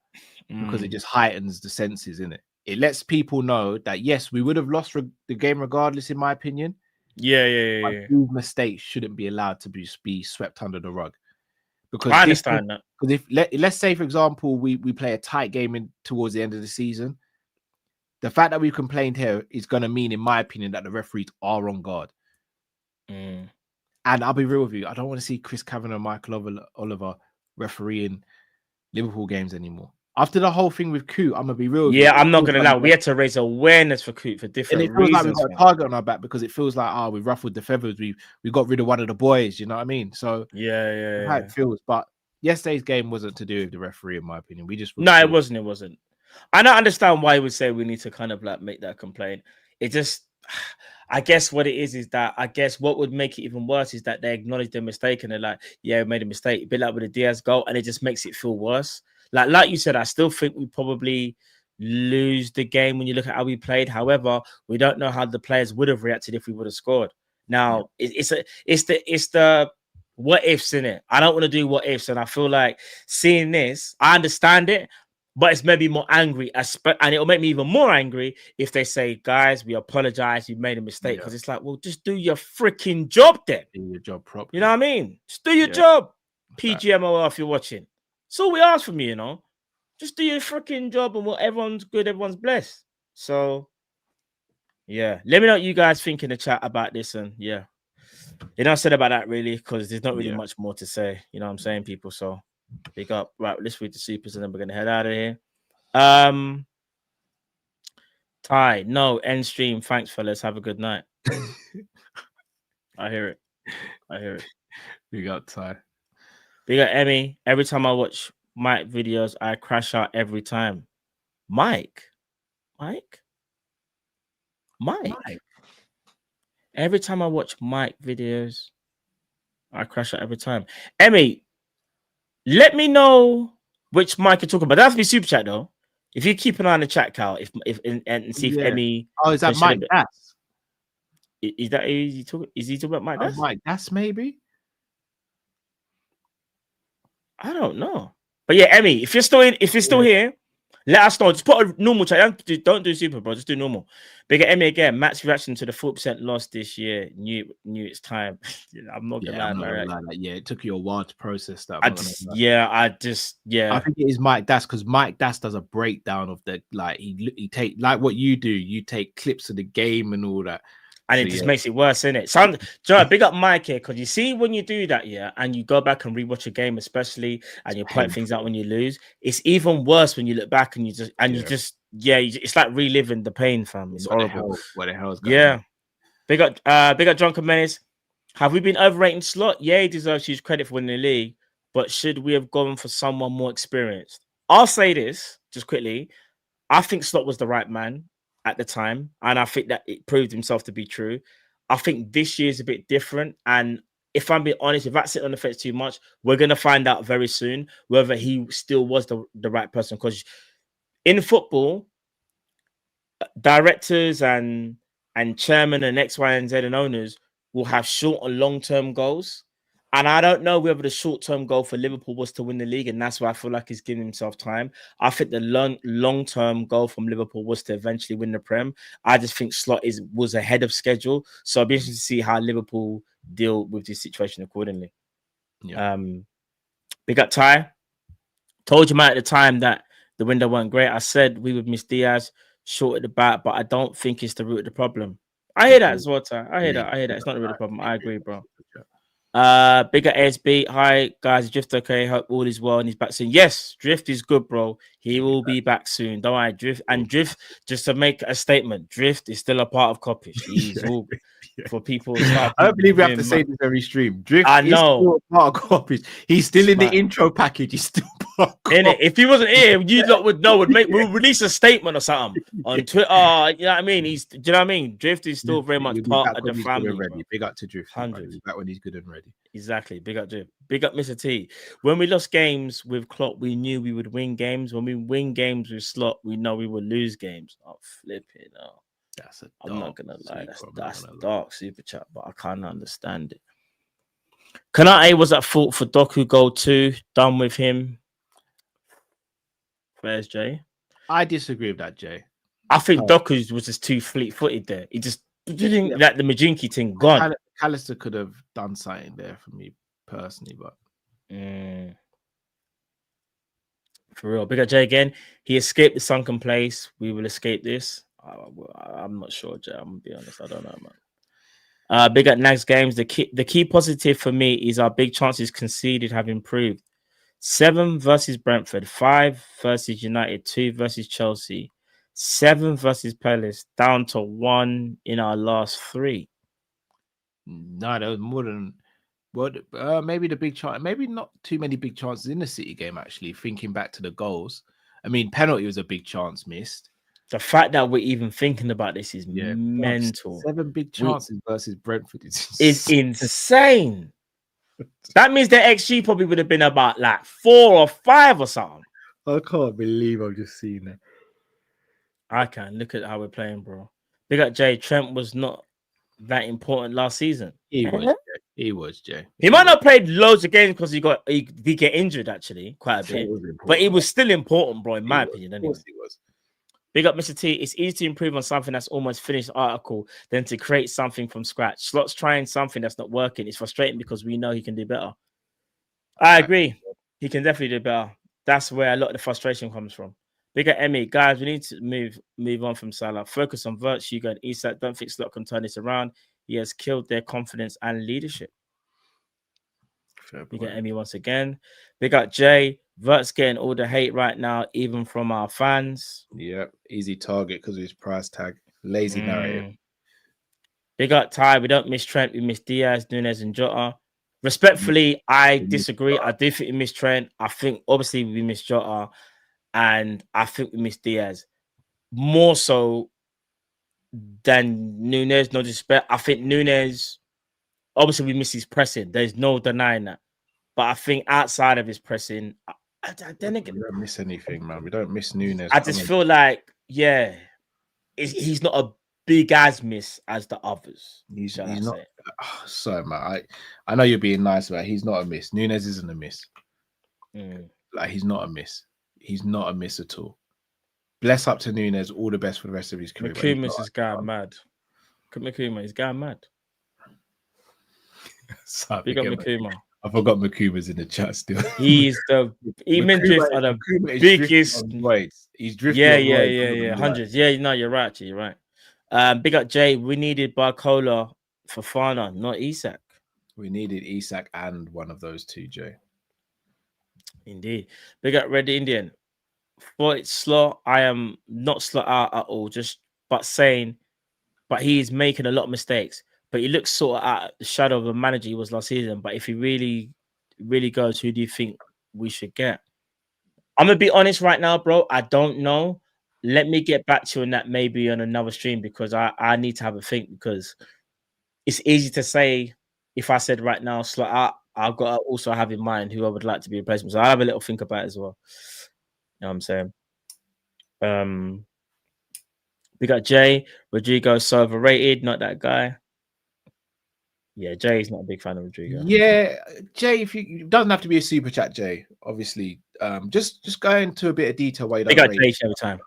because it just heightens the senses, innit? It lets people know that yes, we would have lost the game regardless, in my opinion. Yeah. Mistakes shouldn't be allowed to be swept under the rug. Because I understand that. Because let's say, for example, we play a tight game towards the end of the season, the fact that we complained here is going to mean, in my opinion, that the referees are on guard. And I'll be real with you, I don't want to see Chris Kavanagh and Michael Oliver refereeing Liverpool games anymore. After the whole thing with Coot, I'm gonna be real. I'm not gonna lie. We had to raise awareness for Coot for different reasons. And it feels like we've got a target on our back because it feels like we ruffled the feathers. We got rid of one of the boys. You know what I mean? So how it feels. But yesterday's game wasn't to do with the referee, in my opinion. It wasn't. It wasn't. I don't understand why he would say we need to kind of like make that complaint. It just, I guess what it is that I guess what would make it even worse is that they acknowledge their mistake and they're like, yeah, we made a mistake. A bit like with the Diaz goal, and it just makes it feel worse. Like you said, I still think we probably lose the game when you look at how we played. However, we don't know how the players would have reacted if we would have scored. Now, it's the what ifs in it. I don't want to do what ifs, and I feel like seeing this, I understand it, but it's maybe more angry, and it'll make me even more angry if they say, "Guys, we apologize, you made a mistake." Because it's like, well, just do your freaking job then. Do your job properly. You know what I mean? Just do your job. Pgmol, if you're watching, that's all we ask from you. You know, just do your freaking job, and everyone's good, everyone's blessed. So, yeah, let me know what you guys think in the chat about this, and yeah. Enough said about that, really, because there's not really much more to say. You know what I'm saying, people? So, big up. Right, let's read the supers and then we're going to head out of here. Ty, no, end stream. Thanks, fellas. Have a good night. I hear it. Big up, Ty. Big up, Emmy. Every time I watch Mike videos, I crash out every time. Mike. Every time I watch Mike videos, I crash out every time. Emmy, let me know which Mike you're talking about. That has to be super chat though. If you keep an eye on the chat, Cal, and see if Emmy. Oh, is that Mike Das? Is he talking about Mike Das? Mike Das, maybe. I don't know. But yeah, Emmy, if you're still here, let us know. Just put a normal chat. Don't do super, bro. Just do normal. Bigger Emmy again. Matt's reaction to the 4% loss this year. Knew it's time. I'm not gonna lie. Yeah, it took you a while to process that. I think it is Mike Das, because Mike Das does a breakdown of the he take like what you do. You take clips of the game and all that. And it just makes it worse, innit? Joe, big up Mike here, because you see when you do that, and you go back and rewatch a game, especially, and you point things out when you lose, it's even worse when you look back and it's like reliving the pain, fam. It's horrible. What the hell is going on? Big up Drunken Menace. Have we been overrating Slot? Yeah, he deserves huge credit for winning the league, but should we have gone for someone more experienced? I'll say this just quickly. I think Slot was the right man at the time, and I think that it proved himself to be true. I think this year is a bit different, and if I'm being honest, if I sit on the fence too much, we're gonna find out very soon whether he still was the right person. Because in football, directors and chairman and X, Y, and Z and owners will have short and long-term goals. And I don't know whether the short-term goal for Liverpool was to win the league, and that's why I feel like he's giving himself time. I think the long-term goal from Liverpool was to eventually win the Prem. I just think Slot was ahead of schedule, so I'll be interested to see how Liverpool deal with this situation accordingly. Yeah. Big up Ty. Told you, man, at the time that the window weren't great. I said we would miss Diaz short at the back, but I don't think it's the root of the problem. I hear that as well, Ty. I hear that. It's not the root of the problem. I agree, bro. Bigger SB. Hi guys, Drift okay? Hope all is well and he's back soon. Yes, Drift is good, bro. He will be back soon. Don't worry, Drift. And Drift, just to make a statement, Drift is still a part of Kopish. He's all for people. I don't believe we have to say this every stream. Drift I know. Is still a part of Kopish. He's still in the intro package. He's still part of Kopish. If he wasn't here, you lot would know. We'll release a statement or something on Twitter. You know what I mean? Do you know what I mean? Drift is still very much part of the family. Big up to Drift. 100. He's back when he's good and ready. Exactly. Big up, Drift. Big up, Mr. T. When we lost games with Klopp, we knew we would win games. When we win games with Slot, we know we will lose games. Oh, flip it. Oh. I'm not gonna lie. That's dark super chat, but I can't understand it. Kanate was at fault for Doku goal 2. Done with him. Where's Jay? I disagree with that, Jay. I think Doku was just too fleet-footed there. He just didn't like the Majinki thing gone. Callister could have done something there for me personally, but for real. Big up Jay again. He escaped the sunken place. We will escape this. I'm not sure, Jay. I'm gonna be honest. I don't know, man. Big up next games. The key positive for me is our big chances conceded have improved. 7 versus Brentford, 5 versus United, 2 versus Chelsea, 7 versus Palace, down to 1 in our last 3. No, there was more than maybe the big chance. Maybe not too many big chances in the City game. Actually, thinking back to the goals, I mean, penalty was a big chance missed. The fact that we're even thinking about this is mental. 7 big chances versus Brentford is insane. That means the XG probably would have been about like 4 or 5 or something. I can't believe I've just seen that. I can look at how we're playing, bro. Big up Jay. Trent was not that important last season. He was. He was, Jay. He might not have played loads of games because he did get injured actually quite a bit, but he was still important, bro. In my opinion, anyway. Of course he was. Big up, Mr. T. It's easy to improve on something that's almost finished article than to create something from scratch. Slot's trying something that's not working. It's frustrating because we know he can do better. I agree. He can definitely do better. That's where a lot of the frustration comes from. Big up, Emmy. Guys, we need to move on from Salah. Focus on Virtue and Isak. Don't think Slot can turn this around. He has killed their confidence and leadership. Big up, Emmy once again. Big up, Jay. Vert's getting all the hate right now, even from our fans. Yep, easy target because of his price tag. Lazy narrative. Big up, Ty. We don't miss Trent. We miss Diaz, Nunes, and Jota. Respectfully, I disagree. I do think we miss Trent. I think, obviously, we miss Jota. And I think we miss Diaz. More so than Nunes, no disrespect. I think Nunes, obviously, we miss his pressing. There's no denying that. But I think outside of his pressing, then again, we don't miss anything, man. We don't miss Nunes. I just feel like, he's not a big as miss as the others. He's not. Sorry, man. I know you're being nice, but he's not a miss. Nunes isn't a miss. Like, he's not a miss. He's not a miss at all. Bless up to Nunes. All the best for the rest of his career. McComas is going mad. Makuma is going mad. Big up Makuma. I forgot Makuma's in the chat still. He's the Minteh are the biggest. He's drifting. Yeah. Hundreds. Yeah, no, you're right. You're right. Big up Jay. We needed Barcola for Fana, not Isak. We needed Isak and one of those two, Jay. Indeed. Big up Red Indian. For its Slot, I am not Slot out at all. But he's making a lot of mistakes. But he looks sort of at the shadow of the manager he was last season. But if he really, really goes, who do you think we should get? I'm going to be honest right now, bro. I don't know. Let me get back to you on that maybe on another stream because I need to have a think because it's easy to say if I said right now, Slot out, I've got to also have in mind who I would like to be a replacement. So I'll have a little think about it as well. You know what I'm saying? We got Jay. Rodrygo so overrated, not that guy. Yeah, Jay's not a big fan of Rodrygo. Yeah, Jay, if you doesn't have to be a super chat, Jay. Obviously, just go into a bit of detail why you don't rate Jay every time.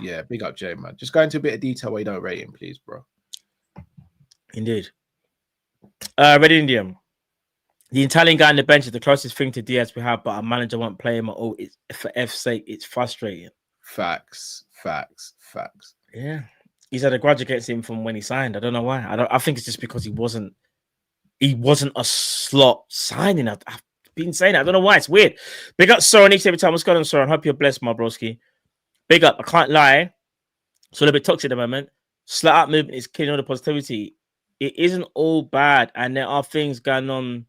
Yeah, big up Jay, man. Just go into a bit of detail why you don't rate him, please, bro. Indeed. Red Indian. The Italian guy on the bench is the closest thing to Diaz we have, but our manager won't play him at all. For F's sake, it's frustrating. Facts. Yeah, he's had a grudge against him from when he signed. I don't know why. I think it's just because he wasn't a Slot signing. I've been saying that. I don't know why. It's weird. Big up Soren each every time. What's going on, Soren? Hope you're blessed, my broski. Big up. I can't lie. It's a little bit toxic at the moment. Slot out movement is killing all the positivity. It isn't all bad, and there are things going on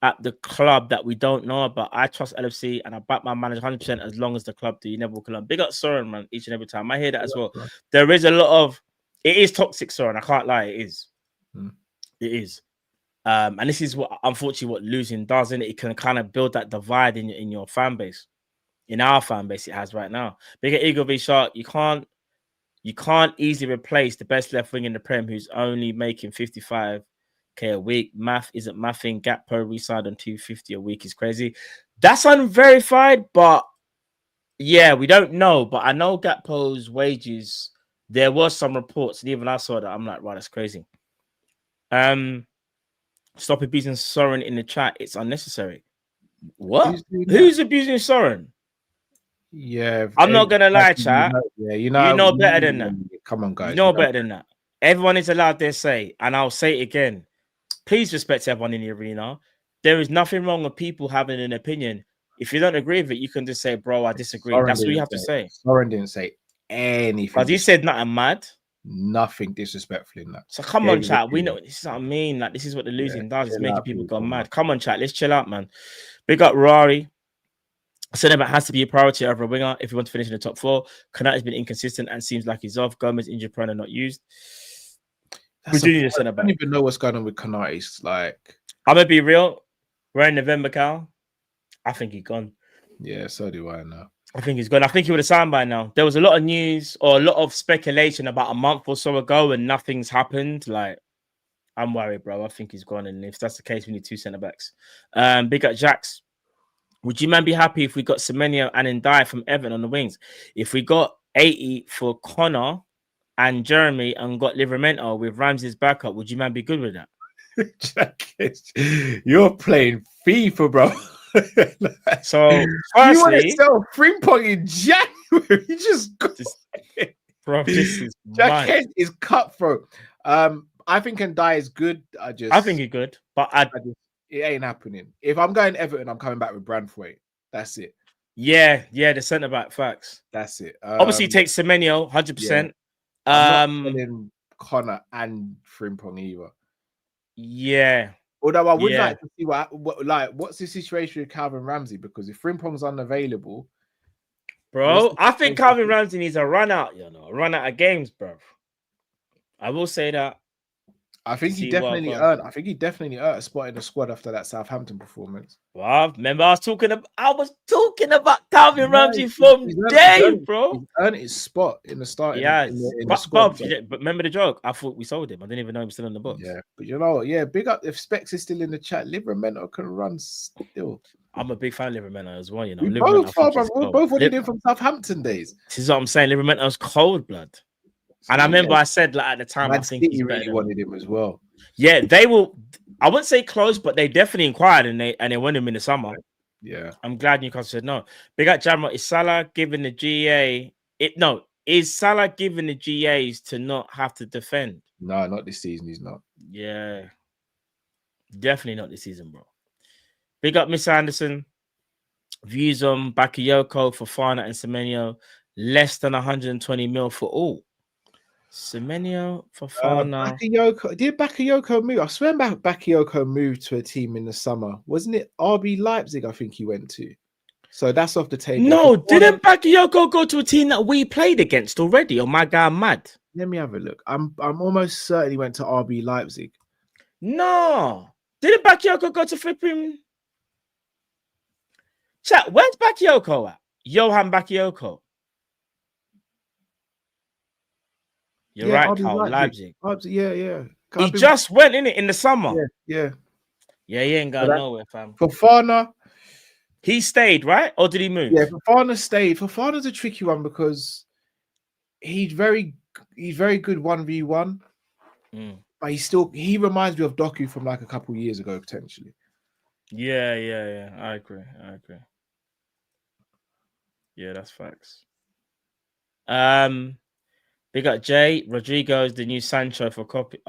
at the club that we don't know about. I trust LFC and I back my manager 100% as long as the club do. You never walk alone. Big up Soren, man, each and every time. I hear that as well. There is a lot of... It is toxic, Soren. I can't lie. It is. It is. And this is what, unfortunately, what losing does, and it can kind of build that divide in your fan base. In our fan base, it has right now. Big up Eagle v Shark. You can't easily replace the best left wing in the Prem who's only making 55k a week. Math isn't mathing. Gakpo re-signed on 250 a week is crazy. That's unverified, but yeah, we don't know. But I know Gakpo's wages. There was some reports, and even I saw that. I'm like, wow, that's crazy. Stop abusing Soren in the chat. It's unnecessary. What? Who's abusing Soren? Yeah, I'm not gonna lie, chat. You know better than that. Come on, guys. You know better than that. Everyone is allowed their say, and I'll say it again. Please respect everyone in the arena. There is nothing wrong with people having an opinion. If you don't agree with it, you can just say, "Bro, I disagree." That's what you have to say. Soren didn't say anything. But he said nothing mad. Nothing disrespectful in that. So come on, chat. We know this is what I mean. Like, this is what the losing does. It's making people go mad. Come on, chat. Let's chill out, man. Big up Rari. Centre back has to be a priority over a winger if you want to finish in the top four. Konate has been inconsistent and seems like he's off. Gomez injured prone and not used. We do need a centre back. I don't even know what's going on with Konate. It's like, I'm gonna be real. We're in November, Cal. I think he's gone. Yeah, so do I now. I think he's gone. I think he would have signed by now. There was a lot of news or a lot of speculation about a month or so ago, and nothing's happened. Like, I'm worried, bro. I think he's gone, and if that's the case, we need 2 centre backs. Big up Jax. Would you man be happy if we got Semenyo and Dijk from Everton on the wings? If we got 80 for Connor and Jeremy and got Livramento with Ramsey's backup, would you man be good with that? You're playing FIFA, bro. So, firstly, you want to sell Frimpong in January? You just got bro. This is Jack is cutthroat. I think Ndai is good. I think he's good, but it ain't happening. If I'm going Everton, I'm coming back with Branthwaite. That's it. Yeah, the centre back facts. That's it. Obviously, take Semenyo 100%. I'm not selling Connor and Frimpong either. Yeah. Although I would like to see what's the situation with Calvin Ramsey, because if Frimpong's unavailable, bro, I think Calvin Ramsey needs a run out. A run out of games, bro. I will say that. I think he definitely earned. I think he definitely earned a spot in the squad after that Southampton performance. Well, remember I was talking about Calvin Ramsey from day, bro. He earned his spot in the start. Yeah, but remember the joke? I thought we sold him. I didn't even know he was still on the books. Yeah, but you know what? Yeah, big up if Specs is still in the chat. Livramento can run still. I'm a big fan of Livramento as well. We both wanted him from Southampton days. This is what I'm saying. Livramento's cold blood. And I remember I said at the time, I think he really wanted him as well. Yeah, they will. I wouldn't say close, but they definitely inquired and they won him in the summer. Yeah, I'm glad Newcastle said no. Big up Jammer. Is Salah given the GA? Is Salah given the GAs to not have to defend? No, not this season. He's not. Yeah, definitely not this season, bro. Big up Miss Anderson. Views on Bakayoko, Fofana, and Semenyo. Less than 120 mil for all. Semenyo, Fofana. Did Bakayoko move? I swear Bakayoko moved to a team in the summer. Wasn't it RB Leipzig? I think he went to. So that's off the table. No, didn't Bakayoko go to a team that we played against already? Or my guy mad? Let me have a look. I'm almost certain he went to RB Leipzig. No, didn't Bakayoko go to flipping? Chat, where's Bakayoko at? Johan Bakayoko. You're right, Carl. Leipzig. Yeah. He just went in the summer. Yeah. Yeah, he ain't got nowhere, fam. Fofana, he stayed, right? Or did he move? Yeah, Fofana stayed. Fofana's a tricky one because he's very good 1v1. But he reminds me of Doku from like a couple of years ago, potentially. Yeah. I agree. Yeah, that's facts. Big up Jay. Rodrygo is the new Sancho for Kopish.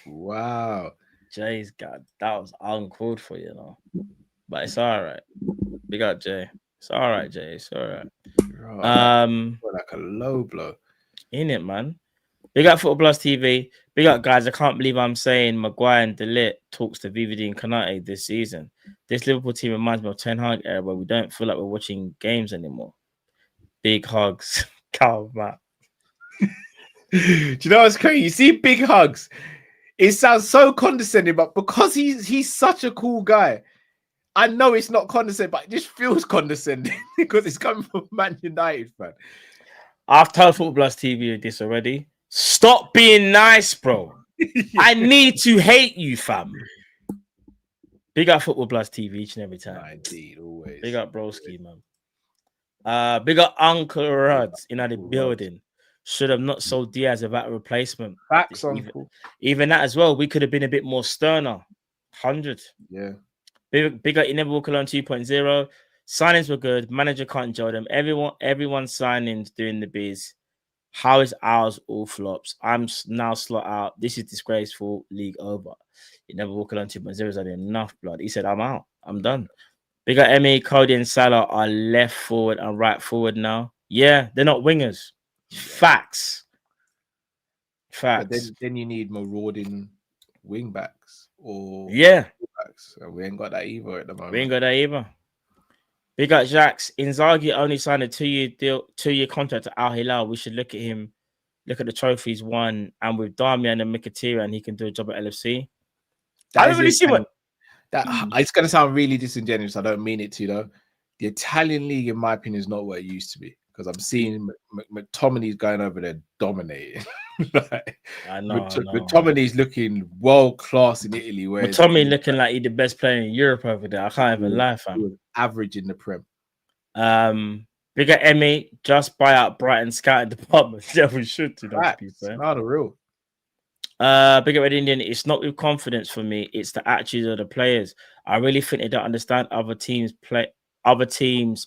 Wow. Jay's got that was uncalled for, but it's all right. Big up Jay. It's all right, Jay. It's all right. Like a low blow. In it, man. Big up Football Plus TV. Big up, guys. I can't believe I'm saying Maguire and De Ligt talks to VVD and Konate this season. This Liverpool team reminds me of Ten Hag era where we don't feel like we're watching games anymore. Big hugs. Carl, Matt. Do you know what's crazy? You see big hugs. It sounds so condescending, but because he's such a cool guy, I know it's not condescending, but it just feels condescending because it's coming from Man United, man. I've told Football Plus TV this already. Stop being nice, bro. I need to hate you, fam. Big up Football Plus TV each and every time. Indeed, always. Big up Broski, man. Big up Uncle Rods in the building. Should have not sold Diaz without a replacement. Facts, Uncle. Even that as well. We could have been a bit more sterner. 100. Yeah. Big up, you never walk alone 2.0. Signings were good. Manager can't enjoy them. Everyone's signings doing the biz. How is ours all flops? I'm now slot out. This is disgraceful. League over. You never walk alone 2.0 is had enough blood. He said, I'm out. I'm done. Big up Emmy, Cody, and Salah are left forward and right forward now. Yeah, they're not wingers. Facts. But then you need marauding wing backs or backs. We ain't got that either at the moment. Big up Jax. Inzaghi only signed a 2-year contract to Al Hilal. We should look at him, look at the trophies won, and with Darmian and Mkhitaryan, and he can do a job at LFC. I don't really see what that. It's gonna sound really disingenuous. I don't mean it to, though. The Italian league, in my opinion, is not what it used to be. Because I'm seeing McTominay's going over there dominating. Like, I know. McTominay's looking world class in Italy. Where Tommy looking like he's the best player in Europe over there. I can't even lie, fam. Average in the Prem. Bigger Emmy, just buy out Brighton scouting department. Yeah, we should do that. Not a real. Bigger Red Indian, it's not with confidence for me, it's the attitude of the players. I really think they don't understand other teams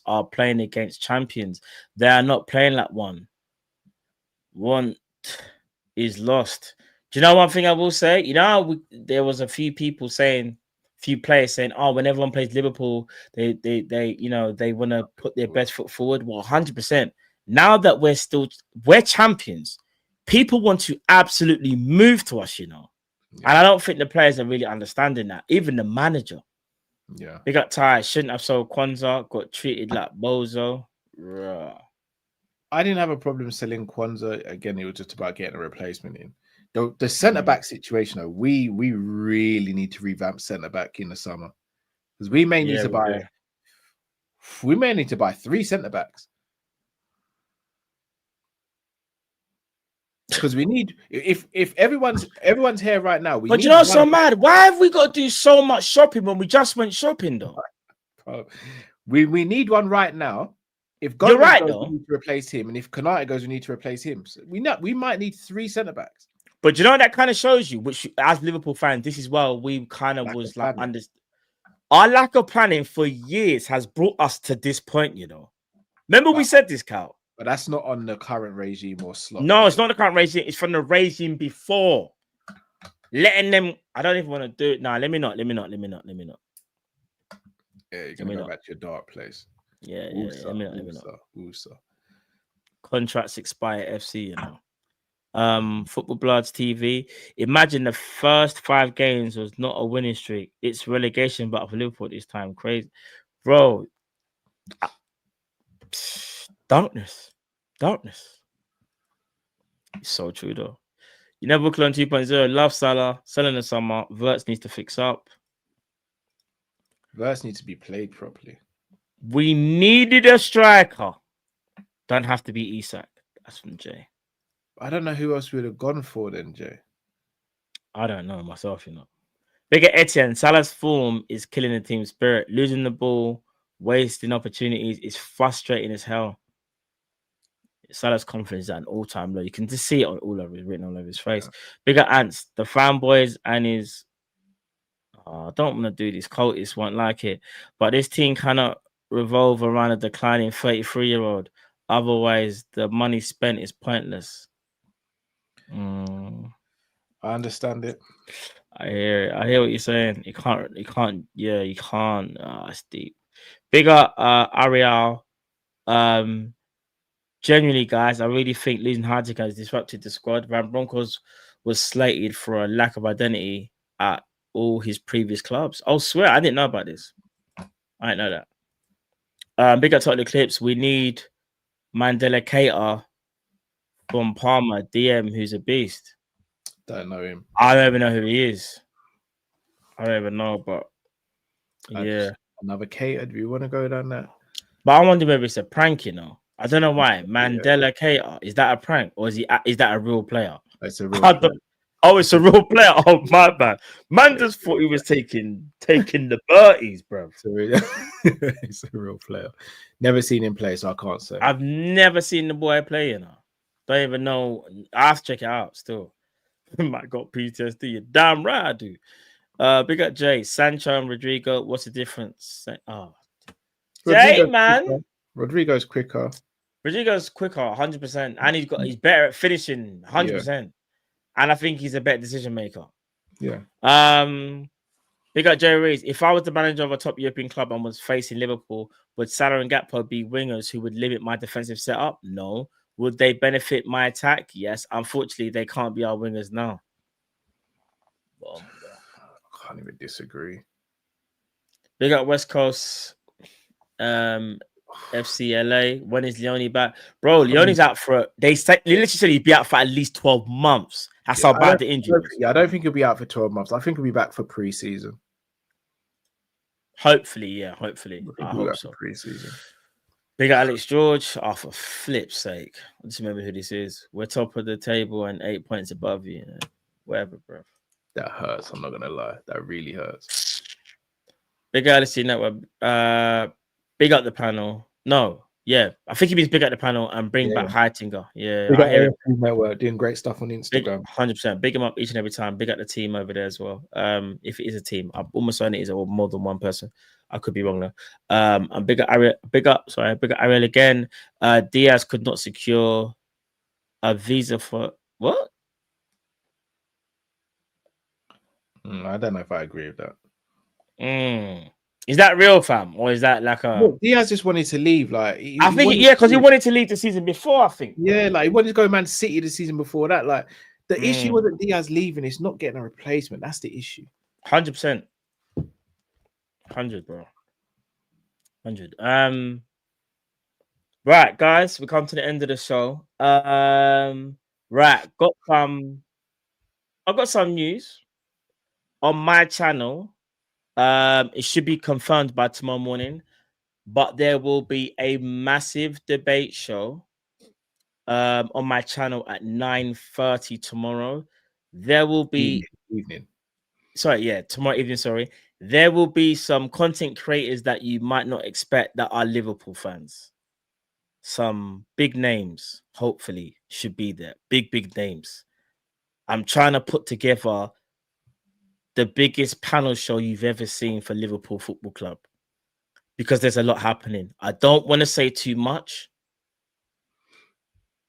are playing against champions. They are not playing like one. One is lost. Do you know one thing I will say? You know, there was a few players saying, oh, when everyone plays Liverpool, they want to put their best foot forward. Well, 100%. Now that we're champions, people want to absolutely move to us, you know. Yeah. And I don't think the players are really understanding that. Even the manager. Yeah. They got tired. Shouldn't have sold Kwanzaa. Got treated like bozo. Ruh. I didn't have a problem selling Kwanzaa. Again, it was just about getting a replacement in. The centre-back situation, though, we really need to revamp centre-back in the summer. Because we may need to buy... We may need to buy 3 centre-backs. Because we need, if everyone's here right now, but you know what's so mad? Why have we got to do so much shopping when we just went shopping though? We need one right now. If Gomez goes, we need to replace him, and if Konate goes, we need to replace him. So we might need 3 centre backs. But you know that kind of shows you, which as Liverpool fans, this is why we kind of was like our lack of planning for years has brought us to this point. You know, remember we said this, Cal. But that's not on the current regime or Slot. No, it's not the current regime. It's from the regime before. Letting them... I don't even want to do it. Nah, let me not. Yeah, you're going to go back to your dark place. Yeah. Let me not. Contracts expire FC, you know. Football Bloods TV. Imagine the first 5 games was not a winning streak. It's relegation, but for Liverpool this time. Crazy. Bro... Darkness. It's so true though. You never look on 2.0. Love Salah. Selling the summer. Verts needs to fix up. Verts needs to be played properly. We needed a striker. Don't have to be Isak. That's from Jay. I don't know who else we would have gone for then, Jay. I don't know myself, you know. Bigger Etienne. Salah's form is killing the team spirit. Losing the ball, wasting opportunities is frustrating as hell. Salah's confidence is at an all-time low. You can just see it written all over his face. Yeah. Bigger Ants, the fanboys and his... I don't want to do this. Cultist won't like it. But this team cannot revolve around a declining 33-year-old. Otherwise, the money spent is pointless. I understand it. I hear what you're saying. You can't. It's deep. Bigger Ariel. Genuinely, guys, I really think losing Hardik has disrupted the squad. Van Bronckhorst was slated for a lack of identity at all his previous clubs. Oh, swear, I didn't know about this. I didn't know that. Big up to the clips. We need Mandela Keita from Parma, DM, who's a beast. Don't know him. I don't even know who he is. I don't even know, but yeah. Another Keita. Do you want to go down there? But I wonder whether it's a prank, you know. I don't know why. Mandela Keita. Is that a prank or is that a real player? It's a real player. Oh, it's a real player. Oh, my bad. Man just thought he was taking the birdies, bro. It's a real player. Never seen him play, so I can't say. I've never seen the boy play, you know. Don't even know. I have to check it out still. Might got PTSD. You're damn right I do. Big up Jay. Sancho and Rodrygo. What's the difference? Oh, Jay, man. Rodrygo's quicker. 100%. And he's better at finishing, 100%. Yeah. And I think he's a better decision maker. Yeah. Big up Jerry Rees. If I was the manager of a top European club and was facing Liverpool, would Salah and Gakpo be wingers who would limit my defensive setup? No. Would they benefit my attack? Yes. Unfortunately, they can't be our wingers now. I can't even disagree. Big up West Coast. FC LA. When is Leone back? Bro, Leone's out for... They literally said he'd be out for at least 12 months. That's how bad the injury is. Yeah, I don't think he'll be out for 12 months. I think he'll be back for pre-season. Hopefully, yeah. Hopefully. I hope so. Pre-season. Big Alex George. Oh, for flip's sake. I just remember who this is. We're top of the table and 8 points above you. Whatever, bro. That hurts. I'm not gonna lie. That really hurts. Big Alex Network. Big up the panel. No, yeah. I think he means big up the panel and bring back Heitinger. Yeah. Big I hear up Network doing great stuff on Instagram. 100%. Big him up each and every time. Big up the team over there as well. If it is a team, I'm almost certain it is more than one person. I could be wrong though. And big up Ariel again. Diaz could not secure a visa for what? I don't know if I agree with that. Is that real, fam, or is that like a? Look, Diaz just wanted to leave. Like I think, because he wanted to leave the season before. I think. Yeah, like he wanted to go Man City the season before that. Like the issue wasn't Diaz leaving; it's not getting a replacement. That's the issue. 100%. 100, bro. 100. Right, guys, we come to the end of the show. Right, I've got some news on my channel. It should be confirmed by tomorrow morning, but there will be a massive debate show on my channel at 9:30 tomorrow. There will be tomorrow evening. Sorry, there will be some content creators that you might not expect that are Liverpool fans. Some big names, hopefully, should be there. Big names. I'm trying to put together the biggest panel show you've ever seen for Liverpool Football Club, because there's a lot happening. I don't want to say too much.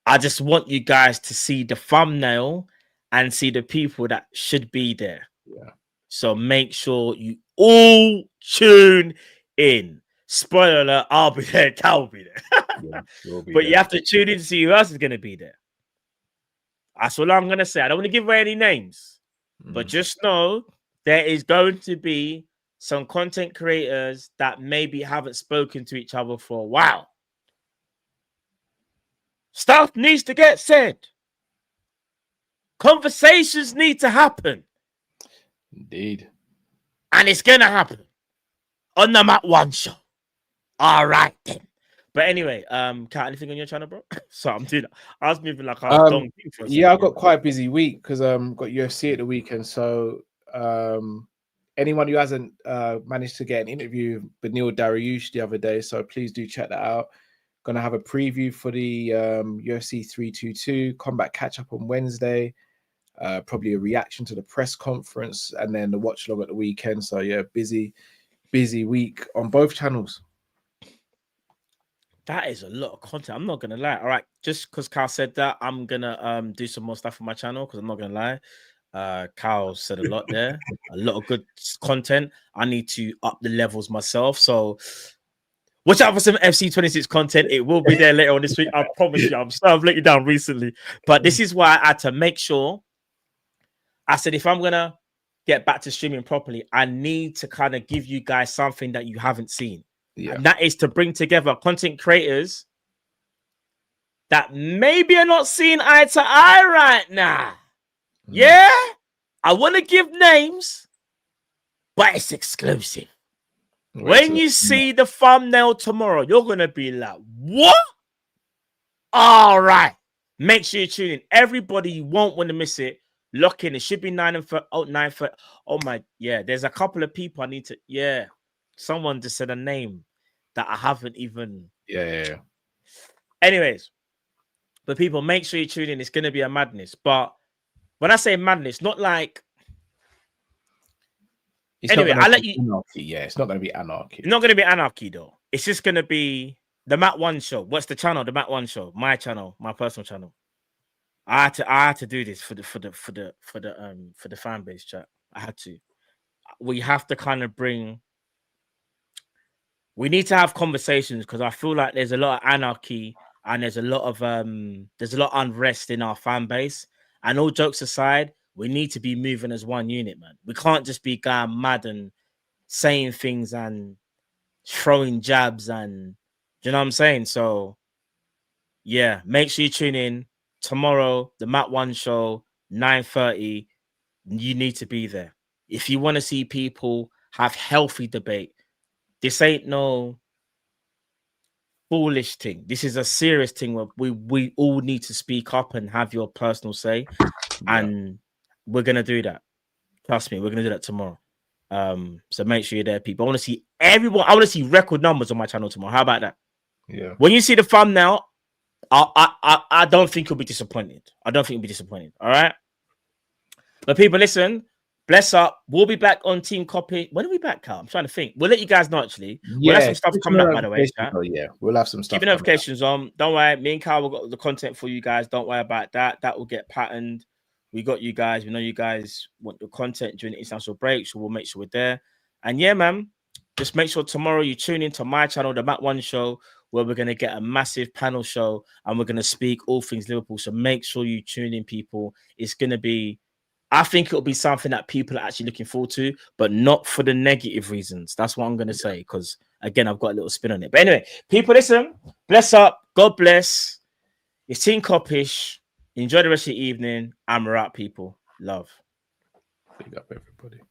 I just want you guys to see the thumbnail and see the people that should be there. Yeah. So make sure you all tune in. Spoiler alert, I'll be there. Cal will be there. But you have to tune in to see who else is going to be there. That's all I'm going to say. I don't want to give away any names. But just know there is going to be some content creators that maybe haven't spoken to each other for a while. Stuff needs to get said. Conversations need to happen. Indeed. And it's going to happen on the Mat One show. All right, then. But anyway, Kat, anything on your channel, bro? So I'm doing. I was moving like I don't. Yeah, I've got quite a busy week because got UFC at the weekend. So anyone who hasn't managed to get an interview with Neil Dariush the other day, so please do check that out. Gonna have a preview for the UFC 322 combat catch up on Wednesday. Probably a reaction to the press conference, and then the watch log at the weekend. So yeah, busy week on both channels. That is a lot of content. I'm not gonna lie. All right, just because Kyle said that, I'm gonna do some more stuff on my channel because I'm not gonna lie. Kyle said a lot there, a lot of good content. I need to up the levels myself. So watch out for some FC26 content. It will be there later on this week. I promise you. I've let you down recently, but this is why I had to make sure. I said if I'm gonna get back to streaming properly, I need to kind of give you guys something that you haven't seen. Yeah. And that is to bring together content creators that maybe are not seeing eye to eye right now. Yeah, I want to give names, but it's exclusive. When you see the thumbnail tomorrow, you're going to be like, what? All right. Make sure you tune in. Everybody, you won't want to miss it. Lock in. It should be 9:30. Oh, my. Yeah, there's a couple of people I need to. Yeah. Someone just said a name that I haven't even. Yeah. Anyways, but people, make sure you tune in. It's going to be a madness. But when I say madness, not like. Anyway, I'll let you. Anarchy. Yeah, it's not going to be anarchy. It's not going to be anarchy, though. It's just going to be the Mat One show. What's the channel? The Mat One show. My channel, my personal channel. I had to do this for the fan base chat. I had to. We have to kind of bring. We need to have conversations because I feel like there's a lot of anarchy and there's a lot of unrest in our fan base. And all jokes aside, we need to be moving as one unit, man. We can't just be going mad and saying things and throwing jabs and do you know what I'm saying? So yeah, make sure you tune in tomorrow. The Mat One show, 9:30. You need to be there if you want to see people have healthy debate. This ain't no foolish thing. This is a serious thing where we all need to speak up and have your personal say. And we're gonna do that. Trust me, we're gonna do that tomorrow. So make sure you're there, people. I want to see everyone. I want to see record numbers on my channel tomorrow. How about that? Yeah. When you see the thumbnail, I don't think you'll be disappointed. I don't think you'll be disappointed. All right. But people, listen. Bless up. We'll be back on Team Copy. When are we back, Carl? I'm trying to think. We'll let you guys know, actually. We'll have some stuff coming up, by the way. Oh, yeah. We'll have some stuff. Keep your notifications on. Don't worry. Me and Carl will got the content for you guys. Don't worry about that. That will get patterned. We got you guys. We know you guys want the content during the international break, so we'll make sure we're there. And yeah, man, just make sure tomorrow you tune into my channel, the Matt One Show, where we're going to get a massive panel show and we're going to speak all things Liverpool. So make sure you tune in, people. It's going to be... I think it'll be something that people are actually looking forward to, but not for the negative reasons. That's what I'm going to say, because, again, I've got a little spin on it. But anyway, people, listen. Bless up. God bless. It's Team Kopish. Enjoy the rest of the evening. I'm out, people. Love. Big up, everybody.